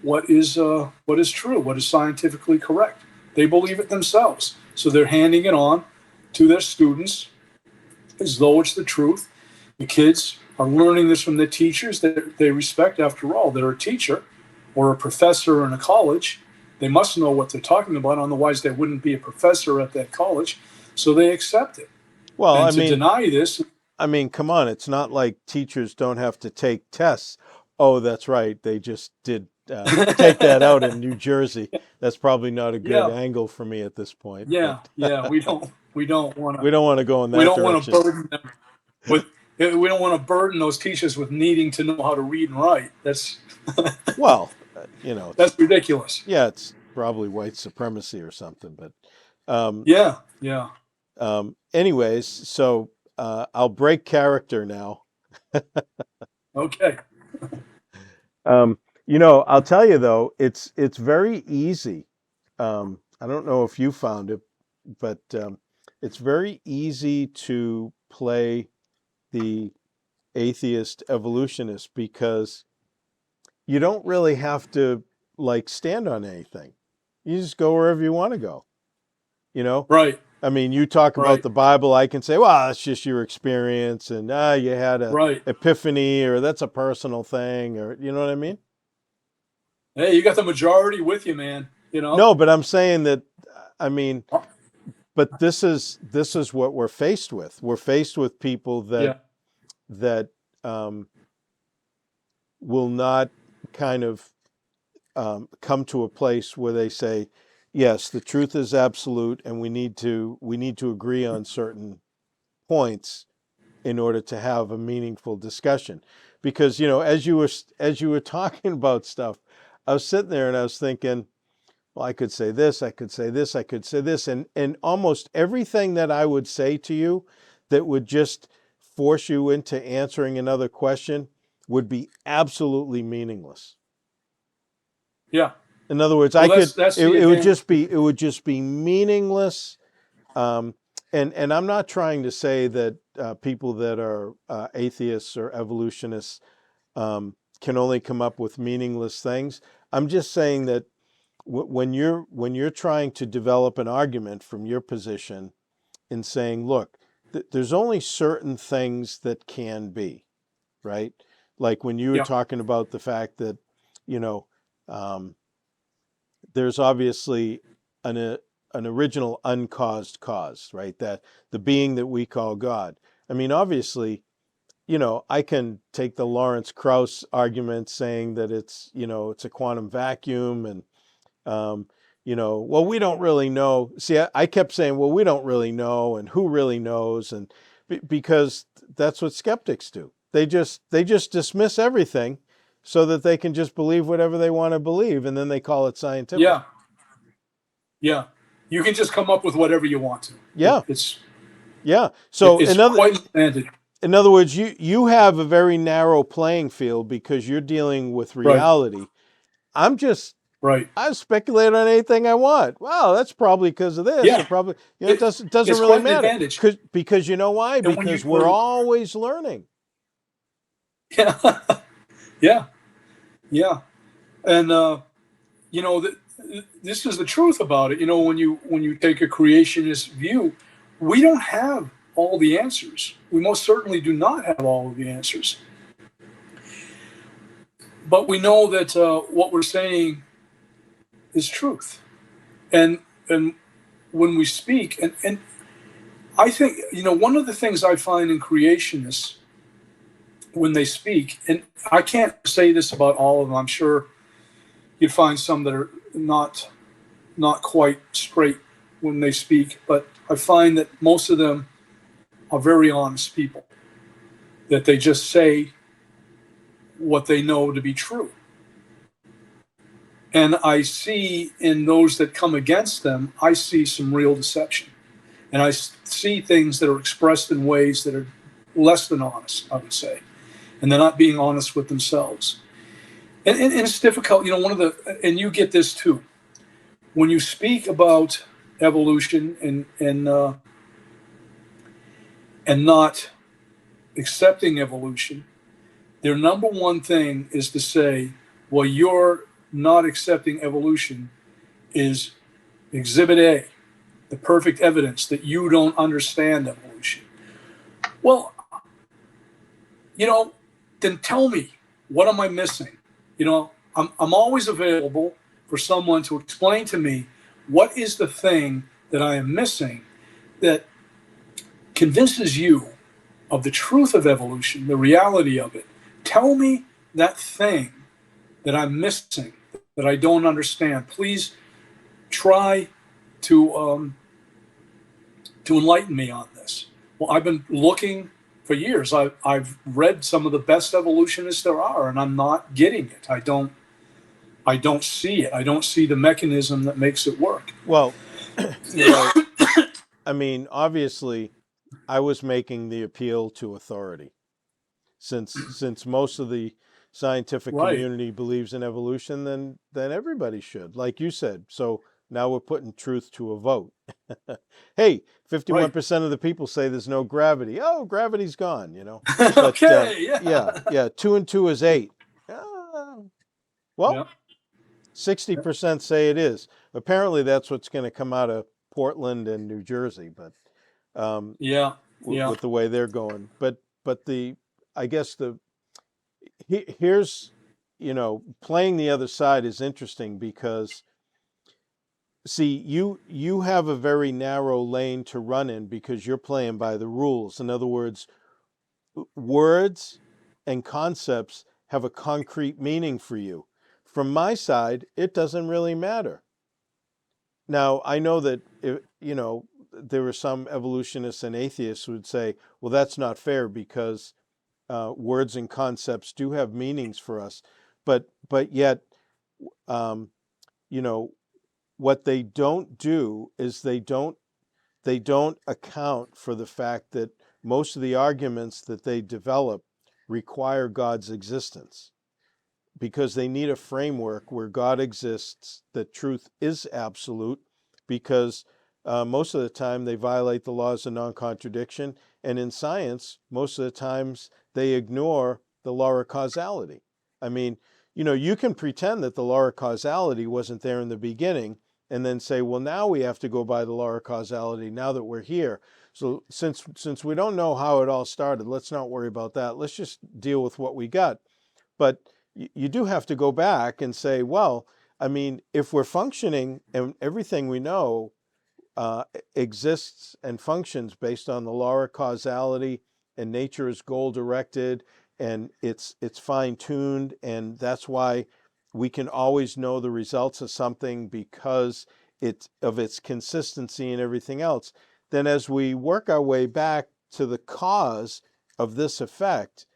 Speaker 2: what is true, what is scientifically correct. They believe it themselves, so they're handing it on to their students as though it's the truth. The kids are learning this from the teachers that they respect. After all, they're a teacher or a professor in a college. They must know what they're talking about, otherwise, they wouldn't be a professor at that college. So they accept it.
Speaker 1: Well,
Speaker 2: And to deny this,
Speaker 1: I mean, come on, it's not like teachers don't have to take tests. Oh, that's right. They just did take that out in New Jersey. That's probably not a good
Speaker 2: yeah,
Speaker 1: angle for me at this point, but
Speaker 2: yeah, we don't want to
Speaker 1: we don't want to go in
Speaker 2: we
Speaker 1: that
Speaker 2: don't want to
Speaker 1: direction.
Speaker 2: burden them with we don't want to burden those teachers with needing to know how to read and write. That's
Speaker 1: Well, it's
Speaker 2: that's ridiculous.
Speaker 1: yeah, it's probably white supremacy or something, but um,
Speaker 2: Yeah, yeah.
Speaker 1: anyways, so I'll break character now.
Speaker 2: Okay.
Speaker 1: Um, I'll tell you though, it's very easy. I don't know if you found it, but it's very easy to play the atheist evolutionist because you don't really have to like stand on anything. You just go wherever you want to go. You know,
Speaker 2: Right,
Speaker 1: I mean, you talk about
Speaker 2: right,
Speaker 1: the Bible, I can say, well, it's just your experience, and you had a
Speaker 2: right.
Speaker 1: epiphany, or that's a personal thing, or you know what I mean?
Speaker 2: Hey, you got the majority with you, man.
Speaker 1: No, but I'm saying that, I mean, but this is what we're faced with. We're faced with people
Speaker 2: Yeah,
Speaker 1: that um, will not kind of come to a place where they say, yes, the truth is absolute, and we need to agree on certain points in order to have a meaningful discussion. Because as you were talking about stuff, I was sitting there and I was thinking, well, I could say this, I could say this, I could say this, and almost everything that I would say to you that would just force you into answering another question would be absolutely meaningless.
Speaker 2: yeah.
Speaker 1: In other words,
Speaker 2: Well,
Speaker 1: I could
Speaker 2: that's
Speaker 1: it,
Speaker 2: the
Speaker 1: it would
Speaker 2: advantage.
Speaker 1: just be meaningless. Um, and I'm not trying to say that people that are atheists or evolutionists can only come up with meaningless things. I'm just saying that when you're trying to develop an argument from your position in saying, look, there's only certain things that can be, right? Like when you were
Speaker 2: Yeah,
Speaker 1: talking about the fact that, you know, um, there's obviously an an original uncaused cause, right? That the being that we call God. I mean, obviously, I can take the Lawrence Krauss argument saying that it's a quantum vacuum and um, well, we don't really know. See, I kept saying, well, we don't really know, and who really knows, and because that's what skeptics do. They just dismiss everything, so that they can just believe whatever they want to believe, and then they call it scientific.
Speaker 2: yeah, yeah. You can just come up with whatever you want to.
Speaker 1: Yeah,
Speaker 2: It's
Speaker 1: yeah.
Speaker 2: it,
Speaker 1: So
Speaker 2: it's
Speaker 1: another
Speaker 2: quite an advantage.
Speaker 1: in other words, you have a very narrow playing field because you're dealing with
Speaker 2: Right.
Speaker 1: reality. I'm just
Speaker 2: Right.
Speaker 1: I speculate on anything I want. Well, that's probably because of this, or
Speaker 2: Yeah.
Speaker 1: probably it
Speaker 2: It,
Speaker 1: doesn't
Speaker 2: it's
Speaker 1: really
Speaker 2: quite an
Speaker 1: matter.
Speaker 2: advantage.
Speaker 1: Because you know why?
Speaker 2: And
Speaker 1: Because we're always learning.
Speaker 2: yeah, yeah, yeah. And, this is the truth about it. When you take a creationist view, we don't have all the answers. We most certainly do not have all of the answers. But we know that what we're saying is truth. And when we speak, and I think, one of the things I find in creationists when they speak, and I can't say this about all of them. I'm sure you'd find some that are not quite straight when they speak, but I find that most of them are very honest people, that they just say what they know to be true. And I see in those that come against them, I see some real deception. And I see things that are expressed in ways that are less than honest, I would say. And they're not being honest with themselves. And it's difficult, and you get this too. When you speak about evolution and not accepting evolution, their number one thing is to say, well, you're not accepting evolution is exhibit A, the perfect evidence that you don't understand evolution. Well, you know, then tell me, what am I missing? I'm always available for someone to explain to me what is the thing that I am missing that convinces you of the truth of evolution, the reality of it. Tell me that thing that I'm missing, that I don't understand. Please try to to enlighten me on this. Well, I've been looking for years. I've read some of the best evolutionists there are, and I'm not getting it. I don't see it. I don't see the mechanism that makes it work.
Speaker 1: Well, you know, I mean, obviously, I was making the appeal to authority. Since most of the scientific
Speaker 2: Right,
Speaker 1: community believes in evolution, then everybody should, like you said. So now we're putting truth to a vote. Hey,
Speaker 2: right.
Speaker 1: 51% of the people say there's no gravity. Oh, gravity's gone. But
Speaker 2: Okay,
Speaker 1: yeah,
Speaker 2: yeah.
Speaker 1: yeah, two and two is eight. Uh, well,
Speaker 2: Yeah,
Speaker 1: 60% say it is. Apparently, that's what's going to come out of Portland and New Jersey, but um,
Speaker 2: yeah, yeah.
Speaker 1: with the way they're going. But I guess here's playing the other side is interesting because see you have a very narrow lane to run in because you're playing by the rules. In other words, words and concepts have a concrete meaning for you. From my side, it doesn't really matter. Now, I know that there are some evolutionists and atheists who would say, well, that's not fair because words and concepts do have meanings for us, but yet, um, you know, what they don't do is they don't account for the fact that most of the arguments that they develop require God's existence because they need a framework where God exists, that truth is absolute, because most of the time they violate the laws of non-contradiction. And in science, most of the times they ignore the law of causality. I mean, you can pretend that the law of causality wasn't there in the beginning and then say, well, now we have to go by the law of causality now that we're here. So since we don't know how it all started, let's not worry about that. Let's just deal with what we got. But you do have to go back and say, well, I mean, if we're functioning and everything we know exists and functions based on the law of causality, and nature is goal directed, and it's fine tuned, and that's why we can always know the results of something because of its consistency and everything else. Then as we work our way back to the cause of this effect,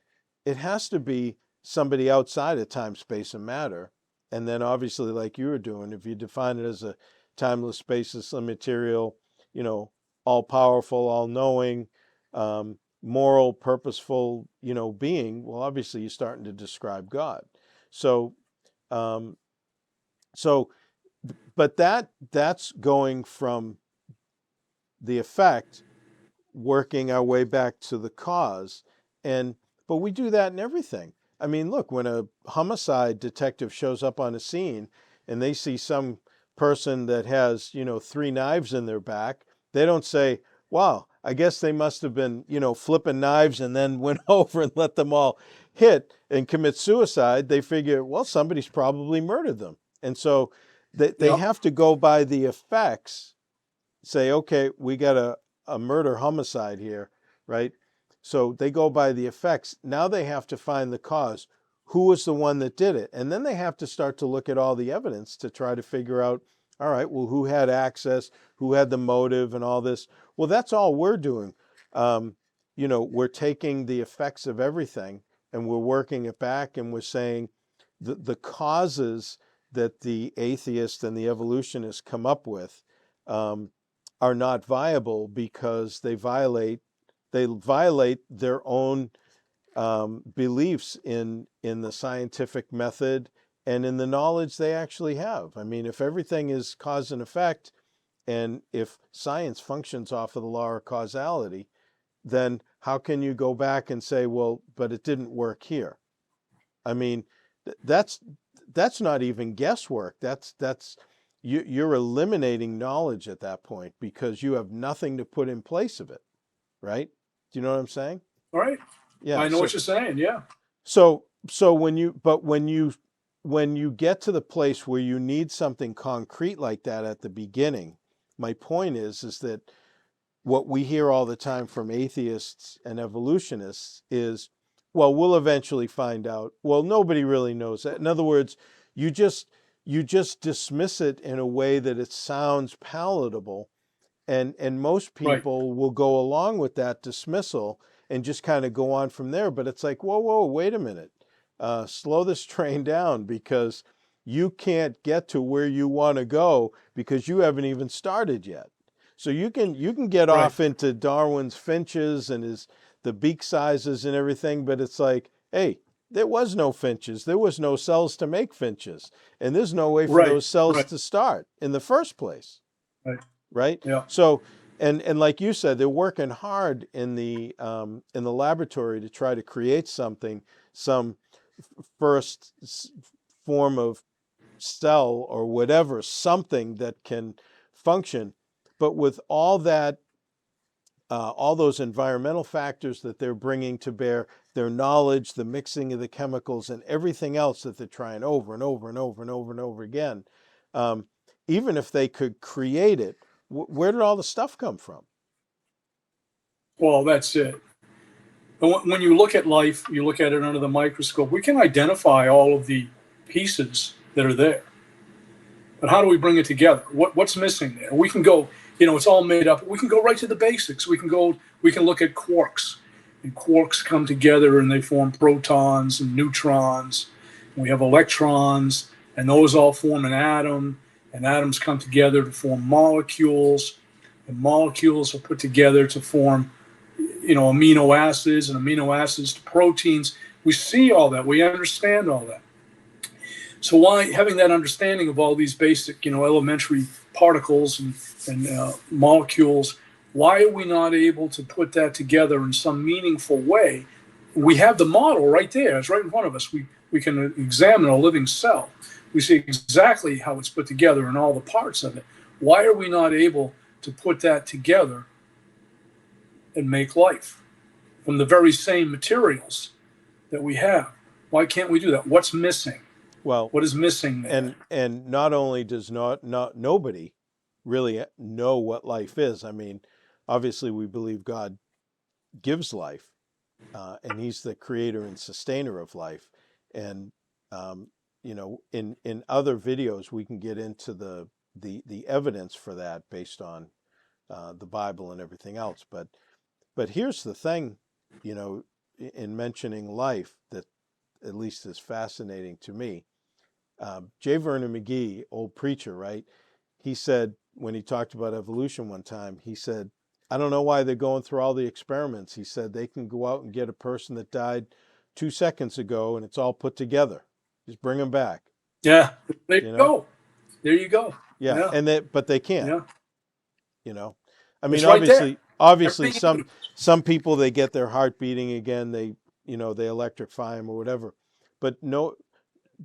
Speaker 1: it has to be somebody outside of time, space, and matter. And then obviously, like you were doing, if you define it as a timeless, spaceless, immaterial, you know, all powerful, all knowing, moral, purposeful, being, well, obviously you're starting to describe God. So, um, so, but that's going from the effect, working our way back to the cause. And but we do that in everything. I mean, look, when a homicide detective shows up on a scene and they see some person that has, 3 knives in their back, they don't say, wow, I guess they must have been, flipping knives and then went over and let them all hit and commit suicide. They figure, well, somebody's probably murdered them. And so they
Speaker 2: Yep.
Speaker 1: have to go by the effects, say, okay, we got a murder homicide here, right? So they go by the effects. Now they have to find the cause. Who was the one that did it? And then they have to start to look at all the evidence to try to figure out, all right, well, who had access, who had the motive, and all this. Well, that's all we're doing. We're taking the effects of everything and we're working it back, and we're saying the causes that the atheist and the evolutionist come up with, um, are not viable because they violate their own beliefs in the scientific method and in the knowledge they actually have. I mean, if everything is cause and effect, and if science functions off of the law of causality, then how can you go back and say, well, but it didn't work here? I mean, that's that's not even guesswork. You're eliminating knowledge at that point because you have nothing to put in place of it, right? Do you know what I'm saying?
Speaker 2: All right.
Speaker 1: Yeah.
Speaker 2: I know
Speaker 1: So
Speaker 2: what you're saying. Yeah.
Speaker 1: when you get to the place where you need something concrete like that at the beginning, my point is that what we hear all the time from atheists and evolutionists is, well, we'll eventually find out. Well, nobody really knows that. In other words, you just you just dismiss it in a way that it sounds palatable, and most
Speaker 2: Right.
Speaker 1: people will go along with that dismissal and just kind of go on from there. But it's like, whoa, wait a minute, slow this train down, because you can't get to where you want to go because you haven't even started yet. So you can get
Speaker 2: Right.
Speaker 1: off into Darwin's finches and his the beak sizes and everything, but it's like, hey, there was no finches, there was no cells to make finches, and there's no way for
Speaker 2: Right.
Speaker 1: those cells
Speaker 2: Right.
Speaker 1: to start in the first place,
Speaker 2: Right.
Speaker 1: right?
Speaker 2: Yeah.
Speaker 1: So, and like you said, they're working hard in the laboratory to try to create something, some first form of cell or whatever, something that can function. But with all those environmental factors that they're bringing to bear, their knowledge, the mixing of the chemicals, and everything else that they're trying over and over and over and over and over again, um, even if they could create it, where did all the stuff come from?
Speaker 2: Well, that's it. And when you look at life, you look at it under the microscope, we can identify all of the pieces that are there. But how do we bring it together? What's missing there? We can go, it's all made up. We can go right to the basics. We can look at quarks. And quarks come together and they form protons and neutrons. And we have electrons, and those all form an atom. And atoms come together to form molecules. And molecules are put together to form, amino acids, and amino acids to proteins. We see all that. We understand all that. So why, having that understanding of all these basic, elementary particles and molecules, why are we not able to put that together in some meaningful way? We have the model right there. It's right in front of us. We can examine a living cell. We see exactly how it's put together and all the parts of it. Why are we not able to put that together and make life from the very same materials that we have? Why can't we do that? What's missing?
Speaker 1: Well,
Speaker 2: What is missing there?
Speaker 1: and not only does not nobody really know what life is. I mean, obviously we believe God gives life, and He's the creator and sustainer of life. And in other videos we can get into the evidence for that based on the Bible and everything else. But here's the thing, you know, in mentioning life, that at least is fascinating to me. J. Vernon McGee, old preacher, right? He said, when he talked about evolution one time, he said, I don't know why they're going through all the experiments. He said they can go out and get a person that died 2 seconds ago and it's all put together. Just bring them back,
Speaker 2: Yeah. There you
Speaker 1: you know?
Speaker 2: go. There you go.
Speaker 1: Yeah.
Speaker 2: Yeah.
Speaker 1: But they can't,
Speaker 2: Yeah.
Speaker 1: you know? I mean,
Speaker 2: It's right there.
Speaker 1: obviously
Speaker 2: Everything you do.
Speaker 1: some people, they get their heart beating again. They electrify them or whatever, but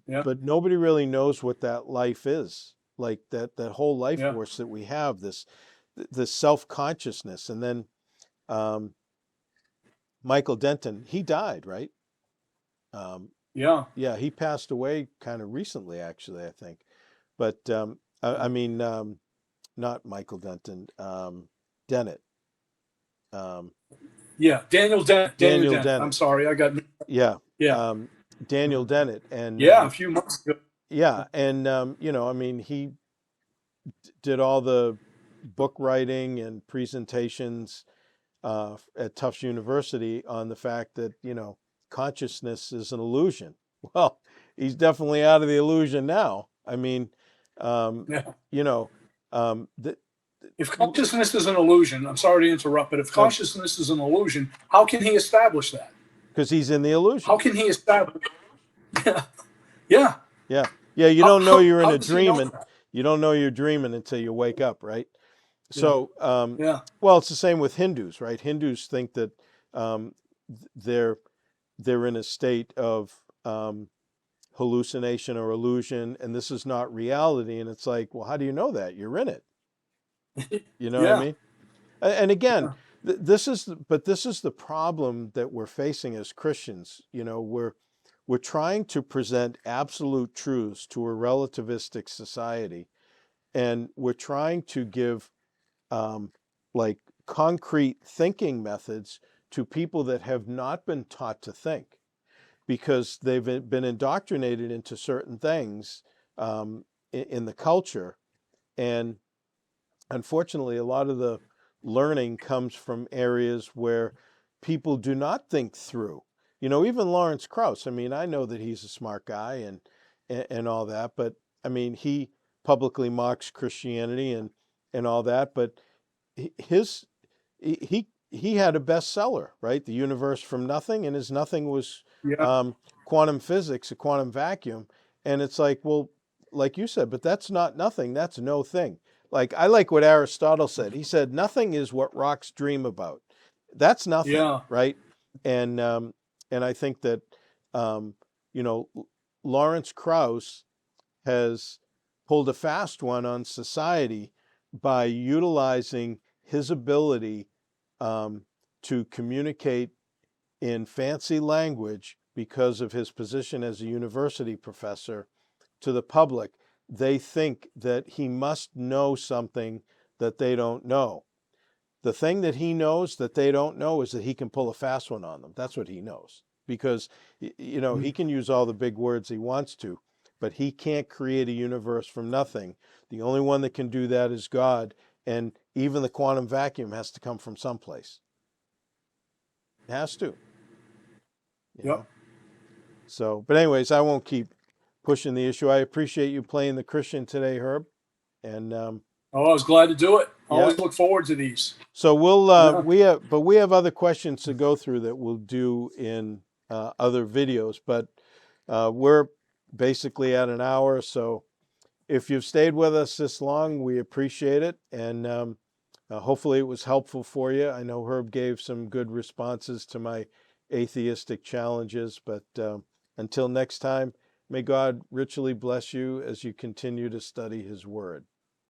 Speaker 2: Yeah.
Speaker 1: but nobody really knows what that life is. Like that whole life
Speaker 2: Yeah.
Speaker 1: force that we have, this self-consciousness. And then, um, Michael Denton, he died, right? Um,
Speaker 2: Yeah.
Speaker 1: yeah, he passed away kind of recently, actually, I think. But I mean, not Michael Denton, Dennett, um,
Speaker 2: Yeah. Daniel Dent. Daniel
Speaker 1: Daniel
Speaker 2: Dent. I'm
Speaker 1: Dennett.
Speaker 2: sorry. I got.
Speaker 1: Yeah,
Speaker 2: Yeah.
Speaker 1: um, Daniel Dennett, and
Speaker 2: Yeah. A few months ago.
Speaker 1: yeah, and I mean, he did all the book writing and presentations at Tufts University on the fact that consciousness is an illusion. Well, he's definitely out of the illusion now. I mean, um,
Speaker 2: Yeah.
Speaker 1: you know, the,
Speaker 2: If consciousness is an illusion, I'm sorry to interrupt, but if
Speaker 1: no,
Speaker 2: consciousness is an illusion, how can he establish that?
Speaker 1: because he's in the illusion.
Speaker 2: How can he establish? Yeah. Yeah.
Speaker 1: Yeah, yeah. You
Speaker 2: How,
Speaker 1: don't know you're in
Speaker 2: how
Speaker 1: a
Speaker 2: does he know
Speaker 1: dream, and
Speaker 2: that?
Speaker 1: you don't know you're dreaming until you wake up, right?
Speaker 2: Yeah.
Speaker 1: So,
Speaker 2: Yeah.
Speaker 1: well, it's the same with Hindus, right? Hindus think that um, they're in a state of hallucination or illusion, and this is not reality. And it's like, well, how do you know that? You're in it. You know what I
Speaker 2: Yeah.
Speaker 1: mean? And again,
Speaker 2: Yeah.
Speaker 1: this is the problem that we're facing as Christians. We're trying to present absolute truths to a relativistic society, and we're trying to give um, like concrete thinking methods to people that have not been taught to think, because they've been indoctrinated into certain things in the culture. And unfortunately, a lot of the learning comes from areas where people do not think through. Even Lawrence Krauss, I mean, I know that he's a smart guy and all that, but I mean, he publicly mocks Christianity and all that, but his he had a bestseller, right? The Universe from Nothing, and his nothing was
Speaker 2: Yeah.
Speaker 1: um, quantum physics, a quantum vacuum. And it's like, well, like you said, but that's not nothing. That's no thing. Like, I like what Aristotle said. He said, nothing is what rocks dream about. That's nothing,
Speaker 2: Yeah.
Speaker 1: right? And I think that um, you know Lawrence Krauss has pulled a fast one on society by utilizing his ability um, to communicate in fancy language because of his position as a university professor to the public. They think that he must know something that they don't know. The thing that he knows that they don't know is that he can pull a fast one on them. That's what he knows. Because, he can use all the big words he wants to, but he can't create a universe from nothing. The only one that can do that is God. And even the quantum vacuum has to come from someplace. It has to, you
Speaker 2: Yep.
Speaker 1: know? So, but anyways, I won't keep pushing the issue. I appreciate you playing the Christian today, Herb. And
Speaker 2: Oh, I was glad to do it. I
Speaker 1: yeah,
Speaker 2: always look forward to these.
Speaker 1: so
Speaker 2: Yeah.
Speaker 1: we have other questions to go through that we'll do in other videos, but we're basically at an hour. So if you've stayed with us this long, we appreciate it, and hopefully it was helpful for you. I know Herb gave some good responses to my atheistic challenges, but until next time, may God richly bless you as you continue to study His Word.